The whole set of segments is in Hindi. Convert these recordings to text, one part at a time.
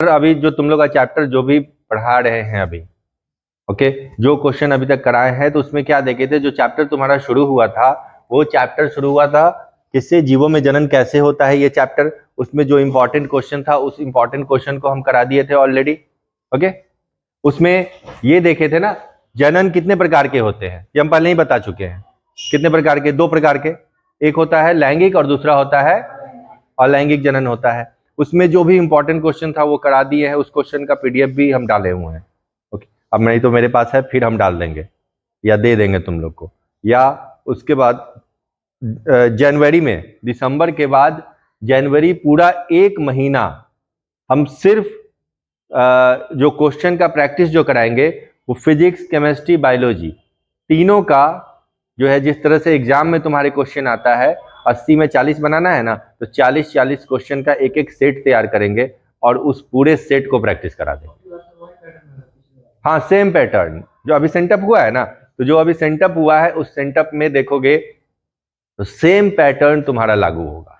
अभी जो तुम लोग का चैप्टर जो भी पढ़ा रहे हैं अभी, ओके, जो क्वेश्चन अभी तक कराए हैं तो उसमें क्या देखे थे, जो चैप्टर तुम्हारा शुरू हुआ था वो चैप्टर शुरू हुआ था किससे, जीवों में जनन कैसे होता है, ये चैप्टर। उसमें जो इंपॉर्टेंट क्वेश्चन था उस इंपॉर्टेंट क्वेश्चन को हम करा दिए थे ऑलरेडी। ओके, उसमें ये देखे थे ना, जनन कितने प्रकार के होते हैं, ये हम पहले ही बता चुके हैं। कितने प्रकार के? दो प्रकार के, एक होता है लैंगिक और दूसरा होता है अलैंगिक जनन होता है। उसमें जो भी इंपॉर्टेंट क्वेश्चन था वो करा दिए हैं, उस क्वेश्चन का पीडीएफ भी हम डाले हुए हैं। ओके, अब नहीं तो मेरे पास है, फिर हम डाल देंगे या दे देंगे तुम लोग को। या उसके बाद जनवरी में, दिसंबर के बाद जनवरी पूरा एक महीना हम सिर्फ जो क्वेश्चन का प्रैक्टिस जो कराएंगे वो फिजिक्स, केमिस्ट्री, बायोलॉजी तीनों का जो है, जिस तरह से एग्जाम में तुम्हारे क्वेश्चन आता है 80 में 40 बनाना है ना, तो 40-40 क्वेश्चन का एक एक सेट तैयार करेंगे और उस पूरे सेट को प्रैक्टिस करा देंगे। हाँ, सेम पैटर्न जो अभी सेंटअप हुआ है ना, तो जो अभी सेंटअप हुआ है उस सेंटअप में देखोगे तो सेम पैटर्न तुम्हारा लागू होगा,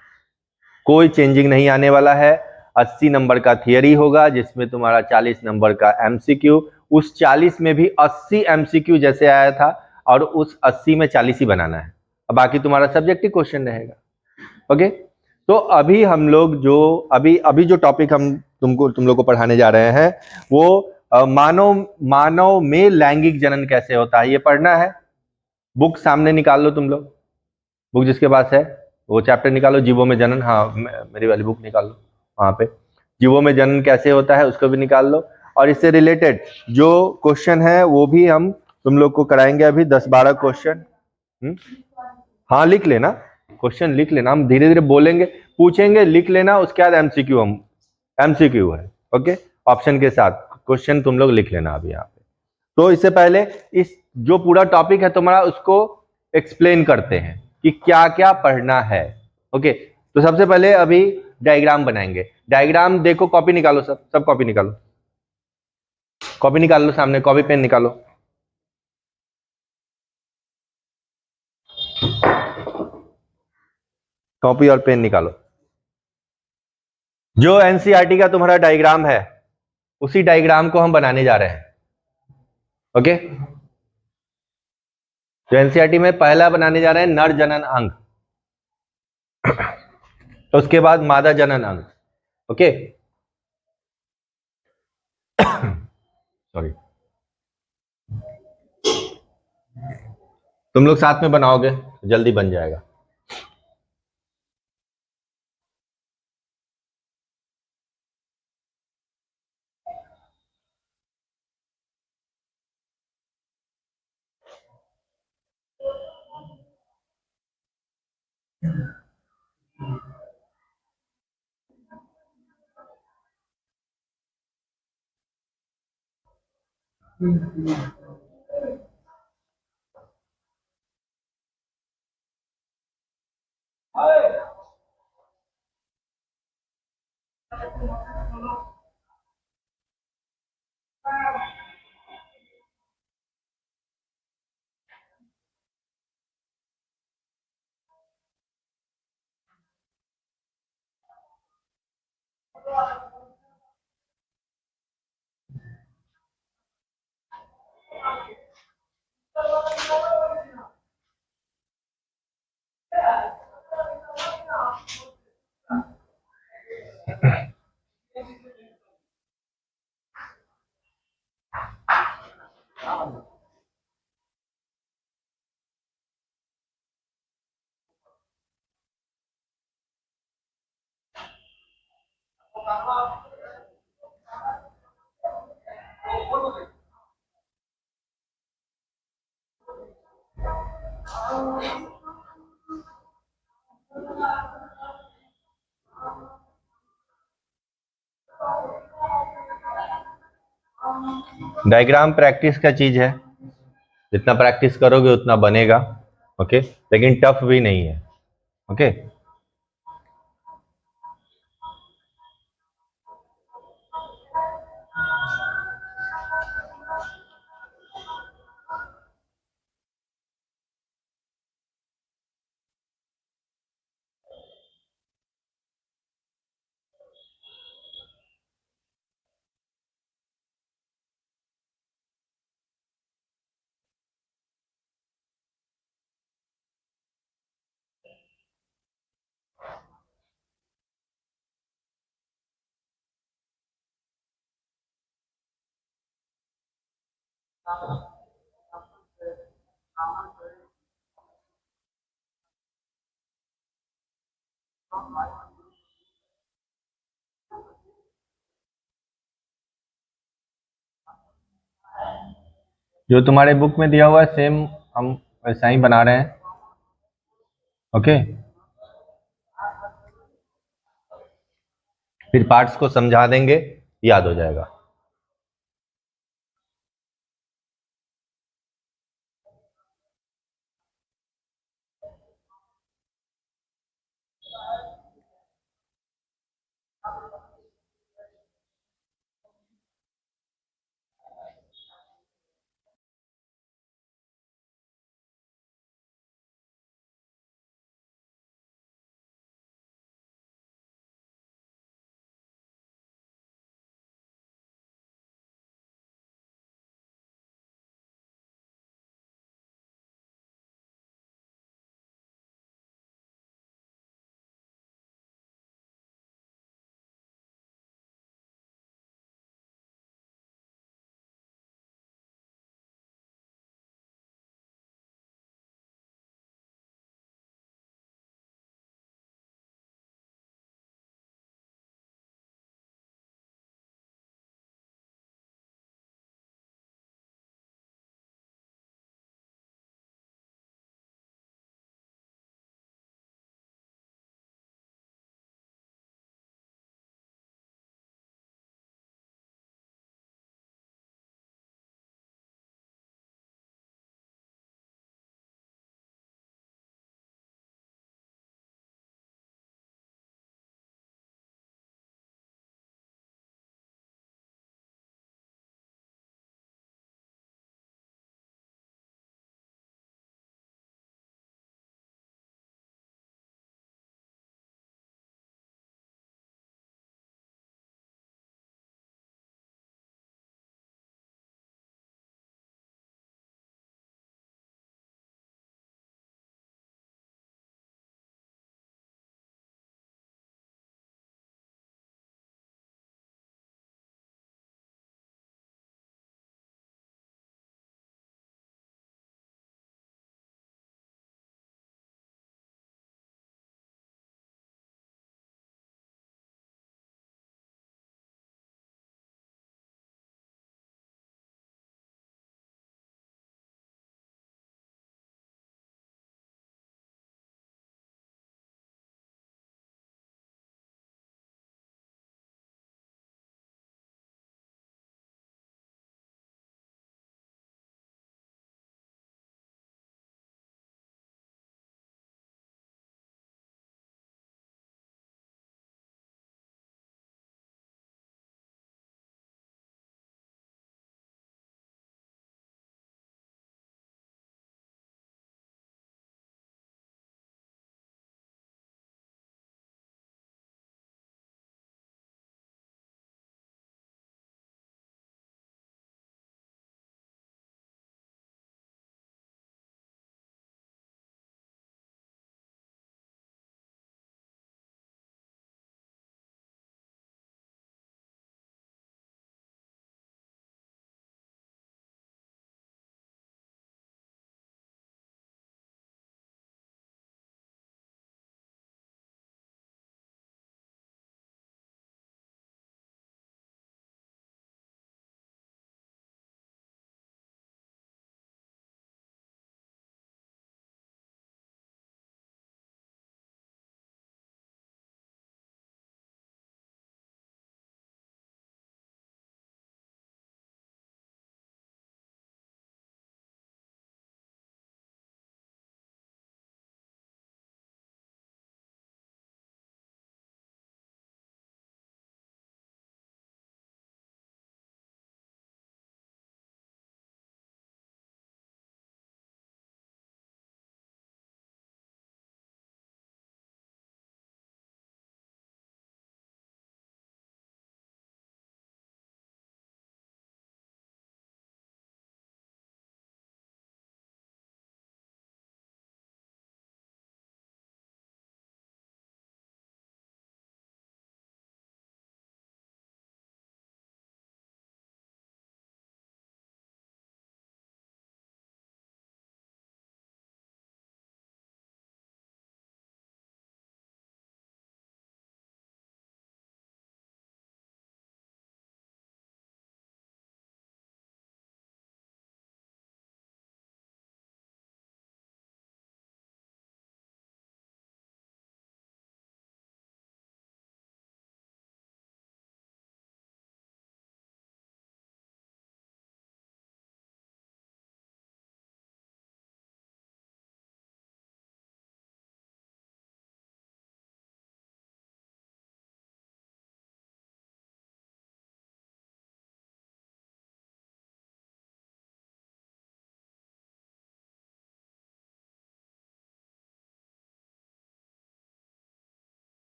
कोई चेंजिंग नहीं आने वाला है। 80 नंबर का थियरी होगा जिसमें तुम्हारा 40 नंबर का एमसीक्यू, उस 40 में भी 80 एमसीक्यू जैसे आया था और उस 80 में 40 ही बनाना है, अब बाकी तुम्हारा सब्जेक्टिव क्वेश्चन रहेगा। ओके, तो अभी हम लोग जो अभी अभी जो टॉपिक हम तुम लोग को पढ़ाने जा रहे हैं वो मानव में लैंगिक जनन कैसे होता है, ये पढ़ना है। बुक सामने निकाल लो तुम लोग, बुक जिसके पास है वो चैप्टर निकालो, जीवों में जनन। हाँ, मेरी वाली बुक निकाल लो, वहां पे जीवों में जनन कैसे होता है उसको भी निकाल लो। और इससे रिलेटेड जो क्वेश्चन है वो भी हम तुम लोग को कराएंगे अभी 10-12 क्वेश्चन। हाँ, लिख लेना, क्वेश्चन लिख लेना, हम धीरे धीरे बोलेंगे, पूछेंगे, लिख लेना, उसके बाद एमसीक्यू, हम एमसीक्यू है। ओके, ऑप्शन के साथ क्वेश्चन तुम लोग लिख लेना अभी यहाँ पे। तो इससे पहले इस जो पूरा टॉपिक है तुम्हारा उसको एक्सप्लेन करते हैं कि क्या क्या पढ़ना है। ओके, तो सबसे पहले अभी डायग्राम बनाएंगे। डायग्राम देखो, कॉपी निकालो, सब सब कॉपी निकालो, कॉपी निकाल लो, सामने कॉपी पेन निकालो। कॉपी और पेन निकालो। जो एनसीईआरटी का तुम्हारा डायग्राम है उसी डायग्राम को हम बनाने जा रहे हैं। ओके, जो एनसीईआरटी में पहला बनाने जा रहे हैं नर जनन अंग, तो उसके बाद मादा जनन अंग। ओके, सॉरी, तुम लोग साथ में बनाओगे जल्दी बन जाएगा। डायग्राम प्रैक्टिस का चीज है, जितना प्रैक्टिस करोगे उतना बनेगा। ओके, लेकिन टफ भी नहीं है। ओके, जो तुम्हारे बुक में दिया हुआ है सेम हम वैसा ही बना रहे हैं। ओके, फिर पार्ट्स को समझा देंगे, याद हो जाएगा।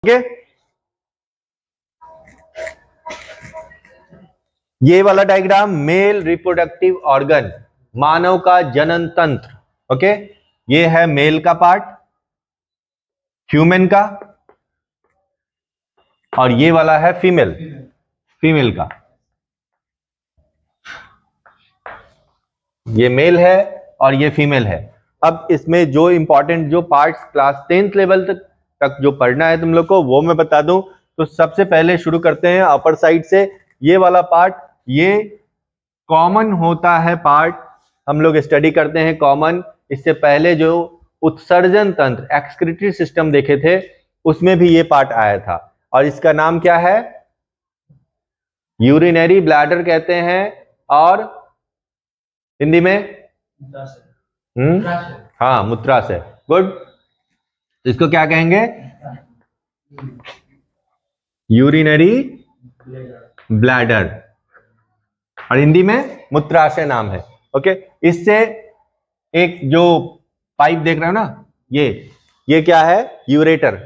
ओके, ये वाला डायग्राम मेल रिप्रोडक्टिव ऑर्गन, मानव का जनन तंत्र। ओके, ये है मेल का पार्ट, ह्यूमन का, और ये वाला है फीमेल, फीमेल का। ये मेल है और ये फीमेल है। अब इसमें जो इंपॉर्टेंट जो पार्ट्स क्लास 10th लेवल तक जो पढ़ना है तुम लोग को, वो मैं बता दूं। तो सबसे पहले शुरू करते हैं अपर साइड से। ये वाला पार्ट, ये कॉमन होता है पार्ट, हम लोग स्टडी करते हैं कॉमन। इससे पहले जो उत्सर्जन तंत्र, एक्सक्रीटरी सिस्टम देखे थे, उसमें भी ये पार्ट आया था, और इसका नाम क्या है? यूरिनरी ब्लैडर कहते हैं, और हिंदी में हाँ, मूत्राशय। गुड, इसको क्या कहेंगे? यूरिनरी ब्लैडर, और हिंदी में मूत्राशय नाम है। ओके, इससे एक जो पाइप देख रहे हो ना, ये क्या है? यूरेटर,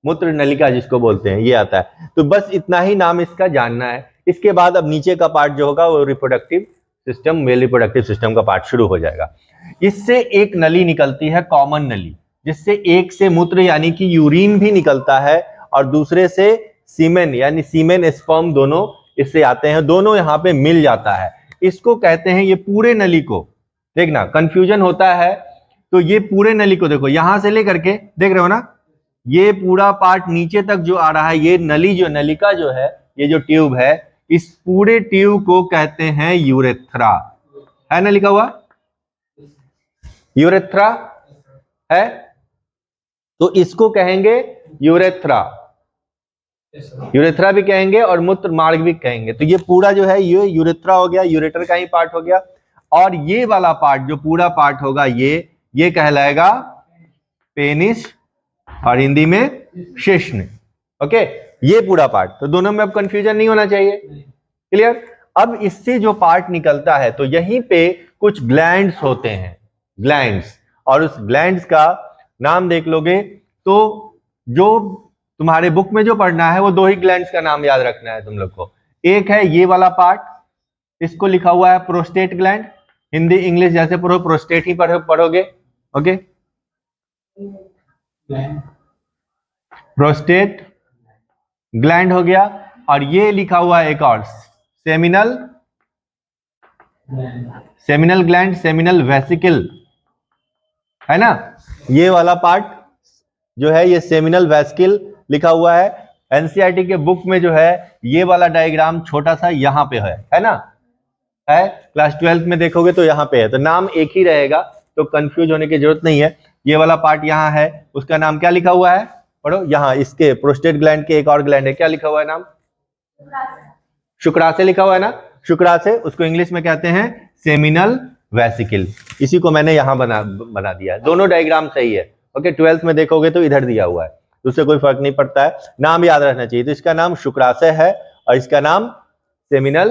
मूत्र नलिका जिसको बोलते हैं, ये आता है। तो बस इतना ही नाम इसका जानना है। इसके बाद अब नीचे का पार्ट जो होगा वो reproductive system, male reproductive system का पार्ट शुरू हो जाएगा। इससे एक नली निकलती है, कॉमन नली, जिससे एक से मूत्र यानी कि यूरिन भी निकलता है, और दूसरे से सीमेन यानी सीमेन स्पर्म दोनों इससे आते हैं, दोनों यहाँ पे मिल जाता है। इसको कहते हैं, ये पूरे नली को देखना, कंफ्यूजन होता है। तो ये पूरे नली को देखो, यहां से लेकर के, देख रहे हो ना, ये पूरा पार्ट नीचे तक जो आ रहा है, ये नली जो नलिका जो है, ये जो ट्यूब है, इस पूरे ट्यूब को कहते हैं यूरेथ्रा। है ना लिखा हुआ? यूरेथ्रा है, तो इसको कहेंगे यूरेथ्रा। यूरेथ्रा भी कहेंगे और मूत्र मार्ग भी कहेंगे। तो ये पूरा जो है ये यूरेथ्रा हो गया, यूरेटर का ही पार्ट हो गया। और ये वाला पार्ट जो पूरा पार्ट होगा, ये कहलाएगा पेनिस, और हिंदी में शिश्न। ओके, ये पूरा पार्ट। तो दोनों में अब कंफ्यूजन नहीं होना चाहिए। क्लियर? अब इससे जो पार्ट निकलता है, तो यहीं पे कुछ ग्लैंड्स होते हैं, ग्लैंड्स, और उस ग्लैंड्स का नाम देख लोगे तो जो तुम्हारे बुक में जो पढ़ना है वो दो ही ग्लैंड्स का नाम याद रखना है तुम लोग को। एक है ये वाला पार्ट, इसको लिखा हुआ है प्रोस्टेट ग्लैंड, हिंदी इंग्लिश जैसे पढ़ो प्रोस्टेट ही पढ़ोगे। ओके, प्रोस्टेट ग्लैंड हो गया। और ये लिखा हुआ है एक और, सेमिनल ग्लैंड, सेमिनल वेसिकल, है ना? ये वाला पार्ट जो है ये सेमिनल वेसिकल लिखा हुआ है। एनसीईआरटी के बुक में जो है ये वाला डायग्राम छोटा सा यहाँ पे है ना? है, क्लास 12th में देखोगे तो यहाँ पे है, तो नाम एक ही रहेगा, तो कंफ्यूज होने की जरूरत नहीं है। ये वाला पार्ट यहाँ है, उसका नाम क्या लिखा हुआ है? पढ़ो यहाँ, इसके प्रोस्टेट ग्लैंड के एक और ग्लैंड है, क्या लिखा हुआ है नाम? शुक्राशय लिखा हुआ है ना? शुक्राशय, उसको इंग्लिश में कहते हैं सेमिनल वेसिकल। इसी को मैंने यहाँ बना दिया है। दोनों डायग्राम सही है। ओके, 12th में देखोगे तो इधर दिया हुआ है, उससे कोई फर्क नहीं पड़ता है, नाम याद रखना चाहिए। तो इसका नाम शुक्राशय है और इसका नाम सेमिनल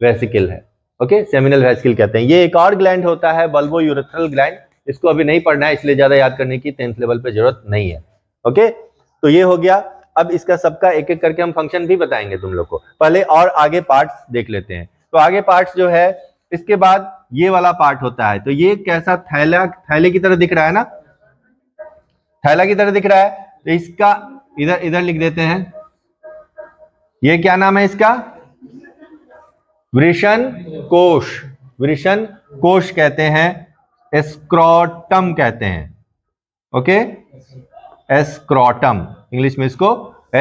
वेसिकल है। ओके, सेमिनल वेसिकल कहते हैं। ये एक और ग्लैंड होता है, बल्बो यूरेथ्रल ग्लैंड, इसको अभी नहीं पढ़ना है, इसलिए ज्यादा याद करने की 10th लेवल पे जरूरत नहीं है। ओके, तो ये हो गया। अब इसका सबका एक एक करके हम फंक्शन भी बताएंगे तुम लोग को। पहले और आगे पार्ट्स देख लेते हैं। तो आगे पार्ट्स जो है, इसके बाद ये वाला पार्ट होता है। तो ये कैसा थैले की तरह दिख रहा है ना, थैला की तरह दिख रहा है। तो इसका इधर लिख देते हैं, ये क्या नाम है इसका? वृषण कोश, वृषण कोश कहते हैं, स्क्रोटम कहते हैं। ओके, स्क्रोटम, इंग्लिश में इसको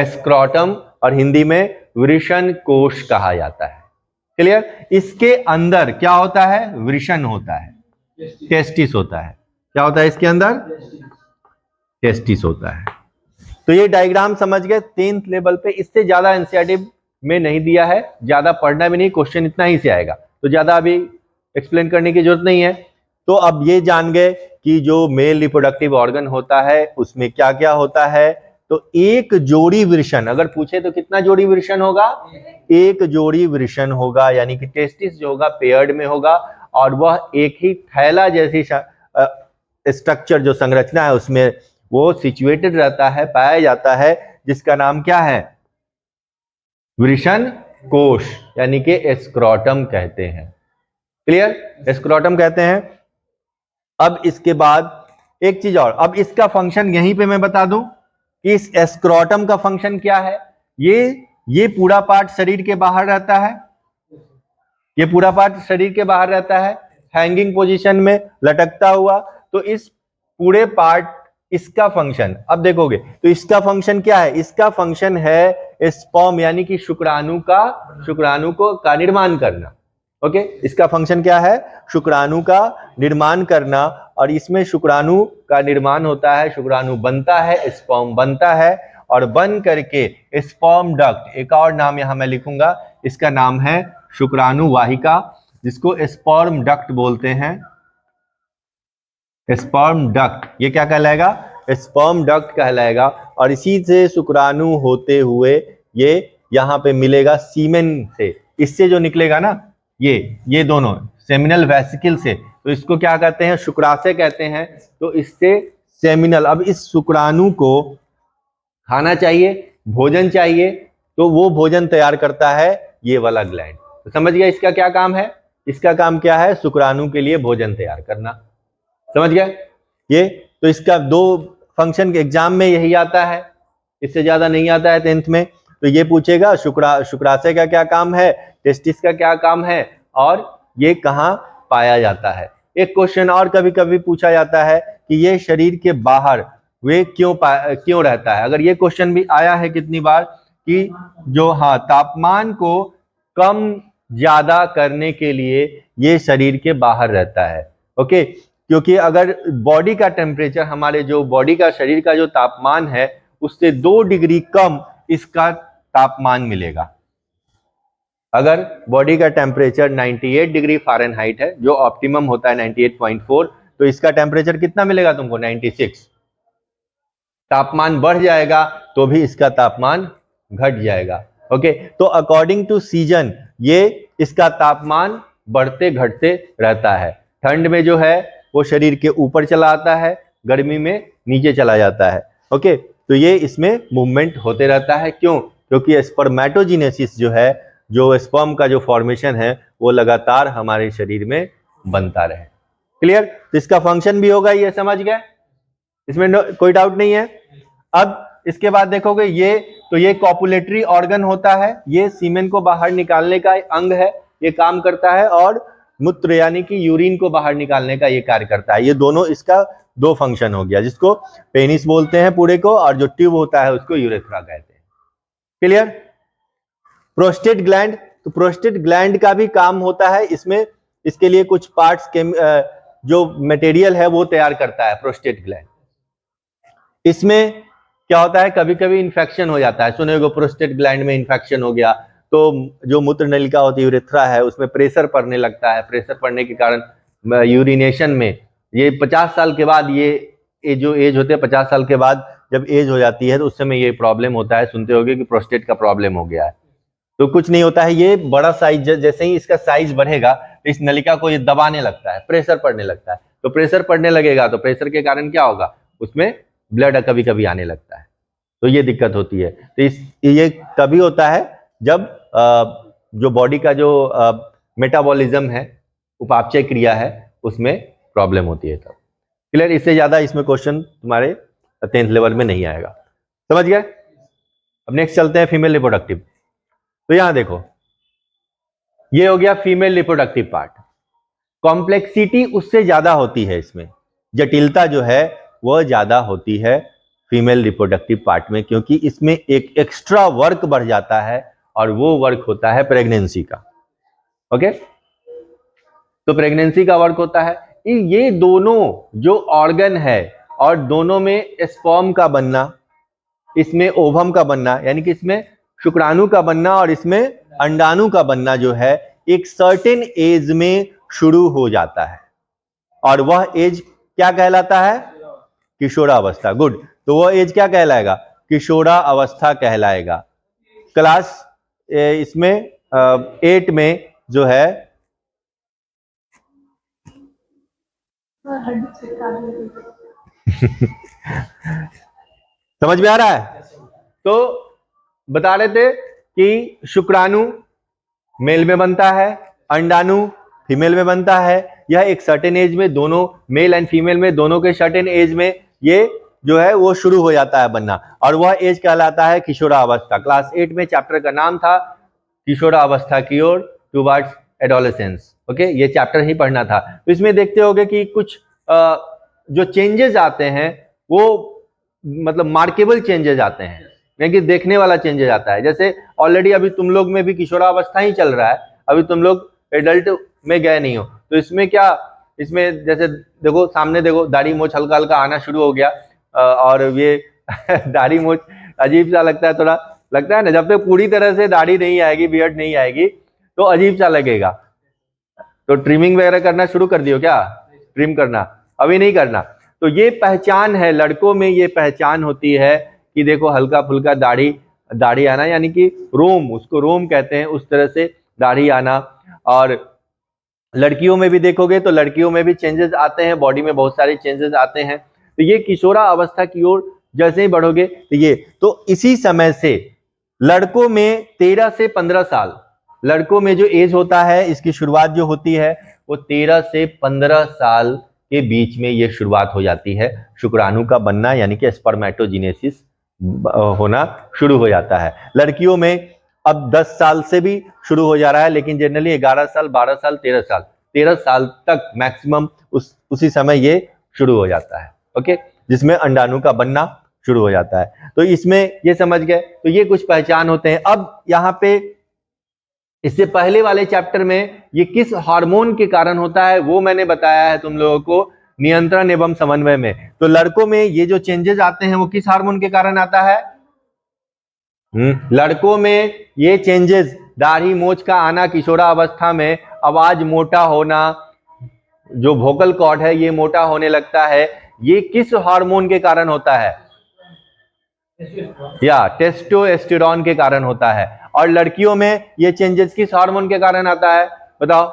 स्क्रोटम और हिंदी में वृषण कोश कहा जाता है। क्लियर? इसके अंदर क्या होता है? वृषण होता है, टेस्टिस होता है। क्या होता है इसके अंदर? टेस्टिस होता है। तो ये डायग्राम समझ गए 10th लेवल पे, इससे ज्यादा एनसीईआरटी में नहीं दिया है, ज्यादा पढ़ना भी नहीं, क्वेश्चन इतना ही से आएगा, तो ज्यादा अभी एक्सप्लेन करने की जरूरत नहीं है। तो अब ये जान गए कि जो मेल रिप्रोडक्टिव ऑर्गन होता है उसमें क्या क्या होता है। तो एक जोड़ी वृषण अगर पूछे तो कितना जोड़ी वृषण होगा? एक जोड़ी वृषण होगा, यानी कि टेस्टिस जो होगा पेयर्ड में होगा, और वह एक ही थैला जैसी स्ट्रक्चर जो संरचना है उसमें वो सिचुएटेड रहता है, पाया जाता है, जिसका नाम क्या है? वृषण कोश, यानी कि स्क्रोटम कहते हैं। क्लियर? स्क्रोटम कहते हैं। अब इसके बाद एक चीज और, अब इसका फंक्शन यहीं पे मैं बता दूं कि इस स्क्रोटम का फंक्शन क्या है। ये पूरा पार्ट शरीर के बाहर रहता है, ये पूरा पार्ट शरीर के बाहर रहता है, हैंगिंग पोजीशन में लटकता हुआ। तो इस पूरे पार्ट, इसका फंक्शन अब देखोगे तो इसका फंक्शन क्या है? इसका फंक्शन है स्पर्म, यानी कि शुक्राणु का निर्माण करना। ओके, इसका फंक्शन क्या है? शुक्राणु का निर्माण करना। और इसमें शुक्राणु का निर्माण होता है, शुक्राणु बनता है, स्पर्म बनता है, और बन करके स्पर्म डक्ट, एक और नाम यहां मैं लिखूंगा, इसका नाम है शुक्राणु वाहिका, जिसको स्पर्म डक्ट बोलते हैं। स्पर्म डक्ट, ये क्या कहलाएगा? स्पर्म डक्ट कहलाएगा। और इसी से शुक्राणु होते हुए ये यहां पे मिलेगा सीमेन से, इससे जो निकलेगा ना, ये दोनों सेमिनल वेसिकल से, तो इसको क्या कहते हैं? शुक्राशय कहते हैं। तो इससे सेमिनल, अब इस शुक्राणु को खाना चाहिए, भोजन चाहिए, तो वो भोजन तैयार करता है ये वाला ग्लैंड। तो समझ गया इसका क्या काम है? इसका काम क्या है? शुक्राणु के लिए भोजन तैयार करना। समझ गया ये? तो इसका दो फंक्शन एग्जाम में यही आता है, इससे ज्यादा नहीं आता है 10th में। तो ये पूछेगा शुक्राशय का क्या काम है, टेस्टिस का क्या काम है, और ये कहाँ पाया जाता है। एक क्वेश्चन और कभी कभी पूछा जाता है कि ये शरीर के बाहर वे क्यों रहता है। अगर ये क्वेश्चन भी आया है कितनी बार कि जो तापमान को कम ज्यादा करने के लिए ये शरीर के बाहर रहता है। ओके, क्योंकि अगर बॉडी का टेम्परेचर, हमारे जो बॉडी का, शरीर का जो तापमान है, उससे 2 डिग्री कम इसका तापमान मिलेगा। अगर बॉडी का टेम्परेचर 98 डिग्री फ़ारेनहाइट है, जो ऑप्टिमम होता है 98.4, तो इसका टेम्परेचर कितना मिलेगा तुमको? 96। तापमान बढ़ जाएगा तो भी इसका तापमान घट जाएगा। ओके, तो अकॉर्डिंग टू सीजन ये इसका तापमान बढ़ते घटते रहता है। ठंड में जो है वो शरीर के ऊपर चला आता है, गर्मी में नीचे चला जाता है। ओके, तो ये इसमें मूवमेंट होते रहता है। क्यों? क्योंकि स्पर्मेटोजेनेसिस जो है, जो स्पर्म का जो फॉर्मेशन है, वो लगातार हमारे शरीर में बनता रहे। क्लियर? तो इसका फंक्शन भी होगा, ये समझ गए, इसमें कोई डाउट नहीं है। अब इसके बाद देखोगे ये कॉपुलेटरी ऑर्गन होता है, ये सीमेन को बाहर निकालने का अंग है, ये काम करता है, और मूत्र यानी कि यूरिन को बाहर निकालने का ये कार्य करता है। ये दोनों, इसका 2 फंक्शन हो गया, जिसको पेनिस बोलते हैं पूरे को, और जो ट्यूब होता है उसको यूरेथ्रा कहते हैं। क्लियर? प्रोस्टेट ग्लैंड, तो प्रोस्टेट ग्लैंड का भी काम होता है इसमें, इसके लिए कुछ पार्ट्स के जो मटेरियल है वो तैयार करता है प्रोस्टेट ग्लैंड। इसमें क्या होता है, कभी कभी इन्फेक्शन हो जाता है, सुने होगे प्रोस्टेट ग्लैंड में इन्फेक्शन हो गया, तो जो मूत्र नलिका होती है, यूरेथ्रा है, उसमें प्रेशर पड़ने लगता है। प्रेशर पड़ने के कारण यूरिनेशन में, ये 50 साल के बाद, ये जो एज होते हैं 50 साल के बाद जब एज हो जाती है, तो उस समय ये प्रॉब्लम होता है। सुनते होगे कि प्रोस्टेट का प्रॉब्लम हो गया है। तो कुछ नहीं होता है, ये बड़ा साइज, जैसे ही इसका साइज बढ़ेगा तो इस नलिका को ये दबाने लगता है, प्रेशर पड़ने लगता है। तो प्रेशर पड़ने लगेगा तो प्रेशर के कारण क्या होगा, उसमें ब्लड कभी कभी आने लगता है, तो ये दिक्कत होती है। तो ये कभी होता है जब जो बॉडी का जो मेटाबॉलिज्म है, उपापचय क्रिया है, उसमें प्रॉब्लम होती है तब। क्लियर? इससे ज्यादा इसमें क्वेश्चन तुम्हारे 10th लेवल में नहीं आएगा। समझ गए? अब नेक्स्ट चलते हैं फीमेल रिप्रोडक्टिव। तो यहां देखो, ये हो गया फीमेल रिप्रोडक्टिव पार्ट। कॉम्प्लेक्सिटी उससे ज्यादा होती है, इसमें जटिलता जो है वह ज्यादा होती है फीमेल रिप्रोडक्टिव पार्ट में, क्योंकि इसमें एक एक्स्ट्रा वर्क बढ़ जाता है, और वो वर्क होता है प्रेगनेंसी का। ओके, तो प्रेगनेंसी का वर्क होता है, ये दोनों जो ऑर्गन है, और दोनों में स्पर्म का बनना, इसमें ओवम का बनना, यानी कि इसमें शुक्राणु का बनना और इसमें अंडाणु का बनना जो है, एक सर्टेन एज में शुरू हो जाता है, और वह एज क्या कहलाता है? किशोरावस्था। गुड, तो वह एज क्या कहलाएगा? किशोरावस्था कहलाएगा। क्लास इसमें 8 में जो है समझ में आ रहा है? तो बता रहे थे कि शुक्राणु मेल में बनता है, अंडाणु फीमेल में बनता है। यह एक सर्टेन एज में, दोनों मेल एंड फीमेल में, दोनों के सर्टेन एज में ये जो है वो शुरू हो जाता है बनना, और वह एज कहलाता है किशोरावस्था। क्लास 8 में चैप्टर का नाम था किशोरावस्था की ओर, टुवर्ड्स एडोलेसेंस। ओके, ये चैप्टर ही पढ़ना था। तो इसमें देखते होगे कि कुछ जो चेंजेस आते हैं वो मतलब मार्केबल चेंजेस आते हैं, यानी कि देखने वाला चेंजेस आता है। जैसे ऑलरेडी अभी तुम लोग में भी किशोरावस्था ही चल रहा है, अभी तुम लोग एडल्ट में गए नहीं हो, तो इसमें क्या, इसमें जैसे देखो सामने देखो दाढ़ी मोछ हल्का हल्का आना शुरू हो गया, और ये दाढ़ी मोछ अजीब सा लगता है, थोड़ा लगता है ना, जब तक पूरी तरह से दाढ़ी नहीं आएगी, बियर्ड नहीं आएगी तो अजीब सा लगेगा। तो ट्रिमिंग वगैरह करना शुरू कर दियो क्या? ट्रिम करना अभी नहीं करना। तो ये पहचान है, लड़कों में ये पहचान होती है कि देखो हल्का फुल्का दाढ़ी आना, यानी कि रोम, उसको रोम कहते हैं, उस तरह से दाढ़ी आना। और लड़कियों में भी देखोगे तो लड़कियों में भी चेंजेस आते हैं, बॉडी में बहुत सारे चेंजेस आते हैं। तो ये किशोरा अवस्था की ओर जैसे ही बढ़ोगे तो ये, तो इसी समय से लड़कों में 13 से 15 साल, लड़कों में जो एज होता है इसकी शुरुआत जो होती है वो 13 से 15 साल के बीच में ये शुरुआत हो जाती है शुक्राणु का बनना, यानी कि स्पर्मेटोजेनेसिस होना शुरू हो जाता है। लड़कियों में अब 10 साल से भी शुरू हो जा रहा है, लेकिन जनरली 11 साल, 12 साल, 13 साल तक मैक्सिमम उसी समय ये शुरू हो जाता है। ओके, जिसमें अंडाणु का बनना शुरू हो जाता है। तो इसमें ये समझ गए, तो ये कुछ पहचान होते हैं। अब यहाँ पे इससे पहले वाले चैप्टर में ये किस हार्मोन के कारण होता है वो मैंने बताया है तुम लोगों को, नियंत्रण एवं समन्वय में। तो लड़कों में ये जो चेंजेस आते हैं वो किस हार्मोन के कारण आता है? लड़कों में ये चेंजेस, दाढ़ी मोछ का आना किशोरावस्था में, आवाज मोटा होना, जो वोकल कॉर्ड है ये मोटा होने लगता है, ये किस हार्मोन के कारण होता है? या टेस्टोस्टेरोन के कारण होता है। और लड़कियों में ये चेंजेस किस हार्मोन के कारण आता है बताओ?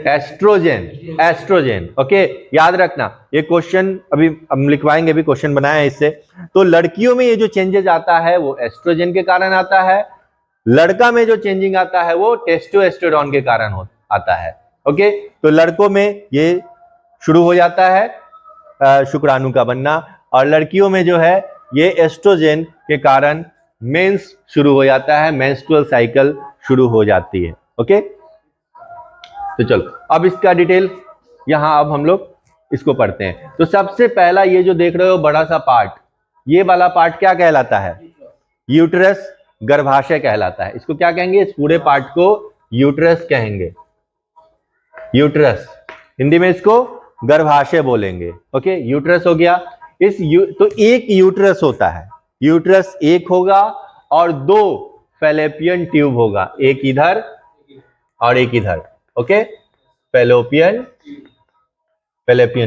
एस्ट्रोजन। ओके, याद रखना ये क्वेश्चन अभी हम लिखवाएंगे, भी क्वेश्चन बनाया है इससे। तो लड़कियों में ये जो चेंजेस आता है वो एस्ट्रोजन के कारण आता है, लड़का में जो चेंजिंग आता है वो टेस्टोस्टेरोन के कारण आता है। ओके, तो लड़कों में ये शुरू हो जाता है शुक्राणु का बनना, और लड़कियों में जो है ये एस्ट्रोजन के कारण मेंस शुरू हो जाता है, मेंस्ट्रुअल साइकिल शुरू हो जाती है। ओके, तो चलो अब इसका डिटेल यहां अब हम लोग इसको पढ़ते हैं। तो सबसे पहला ये जो देख रहे हो बड़ा सा पार्ट, ये वाला पार्ट क्या कहलाता है? यूट्रस, गर्भाशय कहलाता है। इसको क्या कहेंगे? इस पूरे पार्ट को यूट्रस कहेंगे, यूट्रस। हिंदी में इसको गर्भाशय बोलेंगे। ओके, यूट्रस हो गया। तो एक यूट्रस होता है, यूट्रस एक होगा और 2 फैलोपियन ट्यूब होगा, एक इधर और एक इधर। Okay, fallopian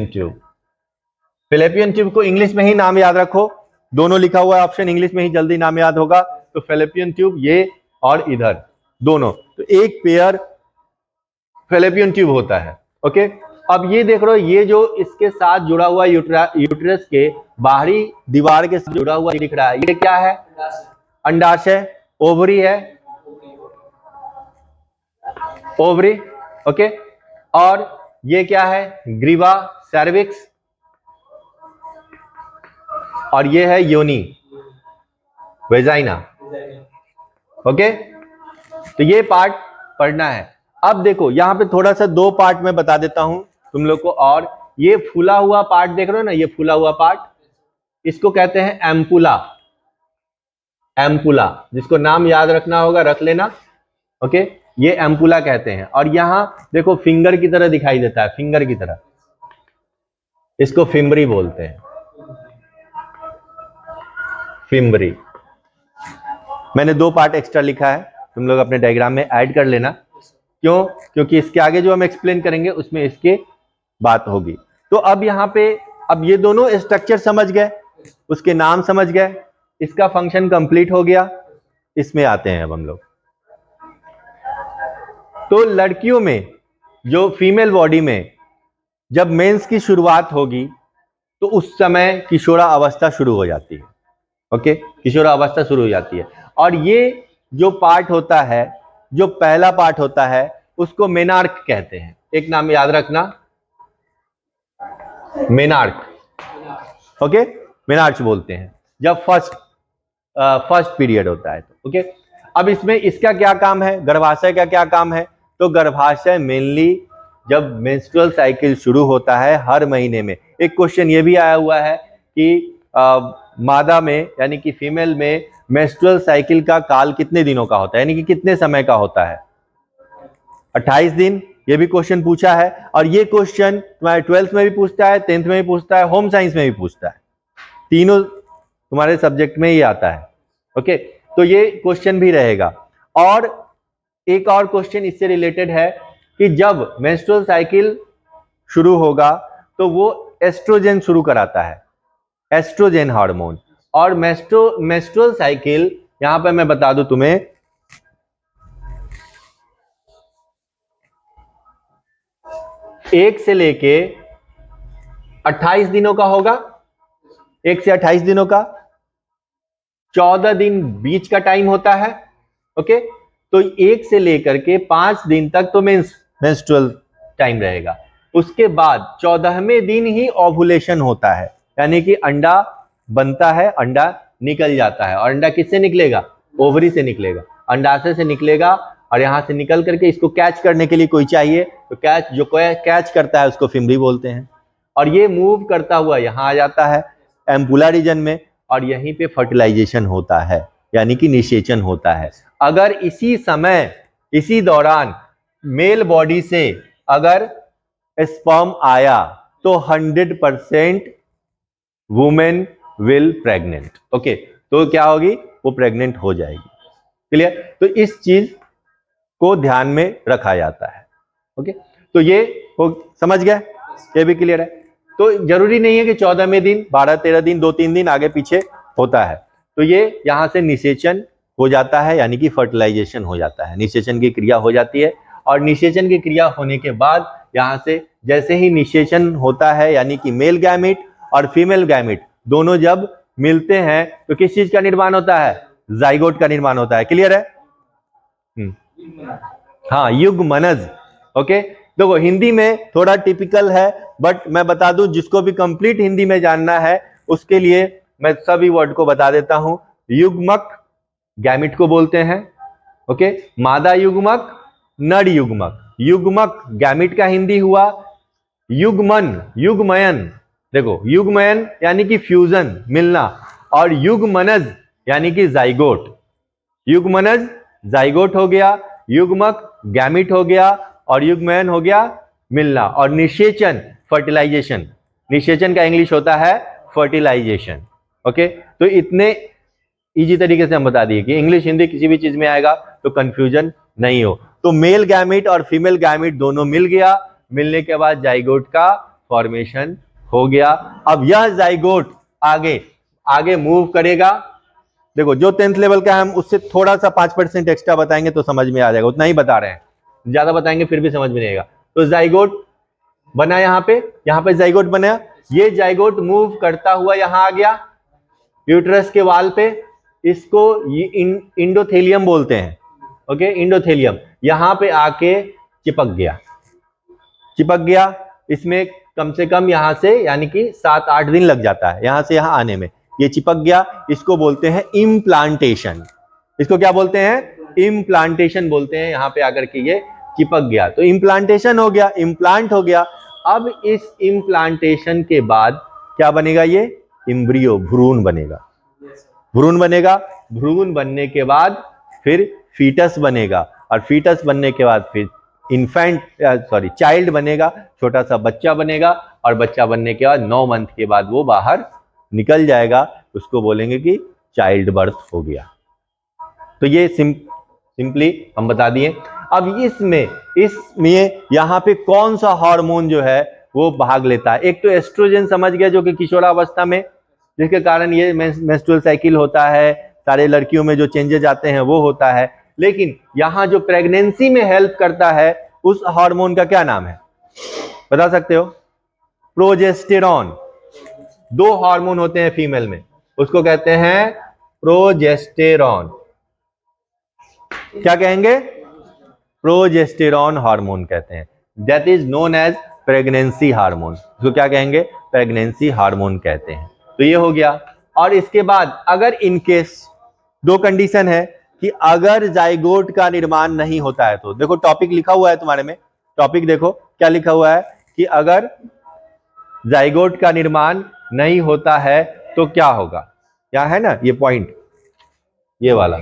tube. Fallopian tube को इंग्लिश में ही नाम याद रखो, दोनों लिखा हुआ है ऑप्शन, इंग्लिश में ही जल्दी नाम याद होगा। तो फैलोपियन ट्यूब ये और इधर दोनों, तो एक पेयर फैलोपियन ट्यूब होता है। ओके, अब ये देख रहे हो, ये जो इसके साथ जुड़ा हुआ यूट्रस के बाहरी दीवार के साथ जुड़ा हुआ दिख रहा है, ये क्या है? अंडाशय, ओवरी है, ओवरी। ओके, और ये क्या है? ग्रीवा, सर्विक्स, और ये है योनि, वेजाइना। ओके, तो ये पार्ट पढ़ना है। अब देखो यहां पे थोड़ा सा 2 पार्ट में बता देता हूं तुम लोग को। और ये फूला हुआ पार्ट देख रहे हो ना, ये फूला हुआ पार्ट, इसको कहते हैं एम्पुला। एम्पुला, जिसको नाम याद रखना होगा रख लेना। ओके, ये एम्पुला कहते हैं। और यहां देखो फिंगर की तरह दिखाई देता है, फिंगर की तरह, इसको फिम्बरी बोलते हैं, फिम्बरी। मैंने 2 पार्ट एक्स्ट्रा लिखा है, तुम लोग अपने डायग्राम में ऐड कर लेना। क्यों? क्योंकि इसके आगे जो हम एक्सप्लेन करेंगे उसमें इसके बात होगी। तो अब यहाँ पे, अब ये दोनों स्ट्रक्चर समझ गए, उसके नाम समझ गए, इसका फंक्शन कंप्लीट हो गया। इसमें आते हैं अब हम लोग। तो लड़कियों में जो फीमेल बॉडी में जब मेंस की शुरुआत होगी तो उस समय किशोरा अवस्था शुरू हो जाती है। ओके, किशोरा अवस्था शुरू हो जाती है। और ये जो पार्ट होता है, जो पहला पार्ट होता है, उसको मेनार्क कहते हैं। एक नाम याद रखना, मेनार्क। ओके, मेनार्क बोलते हैं जब फर्स्ट पीरियड होता है तो। ओके, अब इसमें इसका क्या काम है, गर्भाशय का क्या काम है? तो गर्भाशय मेनली जब मेंस्ट्रुअल साइकिल शुरू होता है हर महीने में। एक क्वेश्चन ये भी आया हुआ है कि मादा में यानी कि फीमेल में मेंस्ट्रुअल साइकिल का काल कितने दिनों का होता है, यानी कि कितने समय का होता है? 28 दिन। ये भी क्वेश्चन पूछा है, और ये क्वेश्चन तुम्हारे 12th में भी पूछता है, 10th में भी पूछता है, होम साइंस में भी पूछता है। तीनों तुम्हारे सब्जेक्ट में ही आता है। ओके, तो ये क्वेश्चन भी रहेगा। और एक और क्वेश्चन इससे रिलेटेड है कि जब मेंस्ट्रुअल साइकिल शुरू होगा तो वो एस्ट्रोजन शुरू कराता है, एस्ट्रोजन हार्मोन। और मेंस्ट्रुअल साइकिल, यहां पे मैं बता दूं तुम्हें, एक से लेके 28 दिनों का होगा, 1 से 28 दिनों का, 14 दिन बीच का टाइम होता है। ओके, तो 1 से लेकर के 5 दिन तक तो मेंस्ट्रुअल टाइम रहेगा। उसके बाद 14वें दिन ही ओव्यूलेशन होता है, यानी कि अंडा बनता है, अंडा निकल जाता है। और अंडा किससे निकलेगा? ओवरी से निकलेगा, अंडाशय से निकलेगा। और यहां से निकल करके इसको कैच करने के लिए कोई चाहिए, तो जो कैच करता है उसको फिमरी बोलते हैं। और ये मूव करता हुआ यहां आ जाता है एम्पुला रीजन में, और यहीं पे फर्टिलाइजेशन होता है, यानी कि निषेचन होता है। अगर इसी समय, इसी दौरान मेल बॉडी से अगर स्पर्म आया तो 100% वुमेन विल प्रेग्नेंट। ओके, तो क्या होगी? वो प्रेग्नेंट हो जाएगी। क्लियर? तो इस चीज को ध्यान में रखा जाता है। ओके, तो ये समझ गए? ये भी क्लियर है? तो जरूरी नहीं है कि 14वें दिन, 12-13 दिन, 2-3 दिन आगे पीछे होता है। तो ये यहां से निषेचन हो जाता है, यानी कि फर्टिलाइजेशन हो जाता है, निषेचन की क्रिया हो जाती है। और निषेचन की क्रिया होने के बाद यहां से जैसे ही निषेचन होता है, यानी कि मेल गैमिट और फीमेल गैमिट दोनों जब मिलते हैं तो किस चीज का निर्माण होता है? जाइगोट का निर्माण होता है। क्लियर है? हाँ, युग्मनज। ओके, देखो हिंदी में थोड़ा टिपिकल है, बट मैं बता दूं, जिसको भी कंप्लीट हिंदी में जानना है उसके लिए मैं सभी वर्ड को बता देता हूं। युग्मक गैमिट को बोलते हैं। ओके, मादा युग्मक, नर युग्मक। युग्मक गैमिट का हिंदी हुआ। युग्मन, युग्मयन, देखो युग्मयन यानी कि फ्यूजन, मिलना, और युग्मनज यानी कि जाइगोट। युग्मनज जाइगोट हो गया, युग्मक गैमिट हो गया, और युग्मयन हो गया मिलना। और निषेचन फर्टिलाइजेशन, निषेचन का इंग्लिश होता है फर्टिलाइजेशन। ओके, तो इतने इजी तरीके से हम बता दिए कि इंग्लिश हिंदी किसी भी चीज में आएगा तो कंफ्यूजन नहीं हो। तो मेल गैमिट और फीमेल गैमिट दोनों मिल गया, मिलने के बाद जाइगोट का फॉर्मेशन हो गया। अब यह जाइगोट आगे आगे मूव करेगा। देखो जो 10th लेवल का है हम उससे थोड़ा सा 5% एक्स्ट्रा बताएंगे तो समझ में आ जाएगा, उतना ही बता रहे हैं, ज्यादा बताएंगे फिर भी समझ में नहीं आएगा। तो जाइगोट बना, यहाँ पे जाइगोट बना। ये जाइगोट मूव करता हुआ यहां आ गया यूट्रस के वाल पे, इसको इंडोथेलियम बोलते हैं। ओके, इंडोथेलियम यहां पे आके चिपक गया। इसमें कम से कम यहां से यानी कि 7-8 दिन लग जाता है यहां से यहां आने में। ये चिपक गया, इसको बोलते हैं इम्प्लांटेशन। इसको क्या बोलते हैं? इम्प्लांटेशन बोलते हैं। यहां पे आकर के ये चिपक गया तो इम्प्लांटेशन हो गया, इम्प्लांट हो गया। अब इस इम्प्लांटेशन के बाद क्या बनेगा? ये एम्ब्रियो, भ्रूण बनेगा। भ्रूण बनेगा, भ्रूण बनने के बाद फिर फीटस बनेगा, और फीटस बनने के बाद फिर चाइल्ड बनेगा, छोटा सा बच्चा बनेगा। और बच्चा बनने के बाद 9 मंथ के बाद वो बाहर निकल जाएगा, उसको बोलेंगे कि चाइल्ड बर्थ हो गया। तो ये सिंपली हम बता दिए। अब इसमें यहाँ पे कौन सा हार्मोन जो है वो भाग लेता है? एक तो एस्ट्रोजन समझ गया, जो कि किशोरावस्था में, जिसके कारण ये मेंस्ट्रुअल साइकिल होता है, सारे लड़कियों में जो चेंजेस आते हैं वो होता है। लेकिन यहाँ जो प्रेगनेंसी में हेल्प करता है उस हार्मोन का क्या नाम है, बता सकते हो? प्रोजेस्टेरॉन। दो हार्मोन होते हैं फीमेल में, उसको कहते हैं प्रोजेस्टेरॉन। क्या कहेंगे? प्रोजेस्टेरॉन हार्मोन कहते हैं। That is known as pregnancy hormone. इसको क्या कहेंगे? प्रेगनेंसी हार्मोन कहते हैं। तो ये हो गया। और इसके बाद अगर इनकेस दो कंडीशन है कि अगर जाइगोट का निर्माण नहीं होता है, तो देखो टॉपिक लिखा हुआ है तुम्हारे में, टॉपिक देखो क्या लिखा हुआ है कि अगर जाइगोट का निर्माण नहीं होता है तो क्या होगा। क्या है ना ये पॉइंट, ये वाला।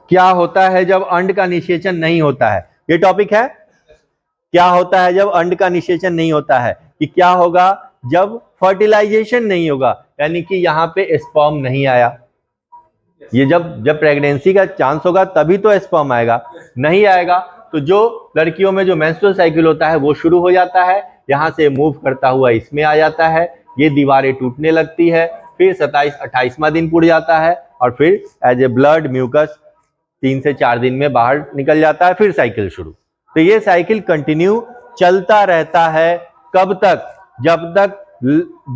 क्या होता है जब अंड का निषेचन नहीं होता है, ये टॉपिक है। क्या होता है जब अंड का निषेचन नहीं होता है, कि क्या होगा जब फर्टिलाइजेशन नहीं होगा, यानी कि यहाँ पे स्पर्म नहीं आया। ये जब प्रेगनेंसी का चांस होगा तभी तो स्पर्म आएगा, नहीं आएगा तो जो लड़कियों में जो मेंस्ट्रुअल साइकिल होता है वो शुरू हो जाता है, यहाँ से मूव करता हुआ इसमें आ जाता है, ये दीवारें टूटने लगती है, फिर 27-28वां दिन पुड़ जाता है और फिर एज ए ब्लड म्यूकस 3 से 4 दिन में बाहर निकल जाता है, फिर साइकिल शुरू। तो ये साइकिल कंटिन्यू चलता रहता है। कब तक? जब तक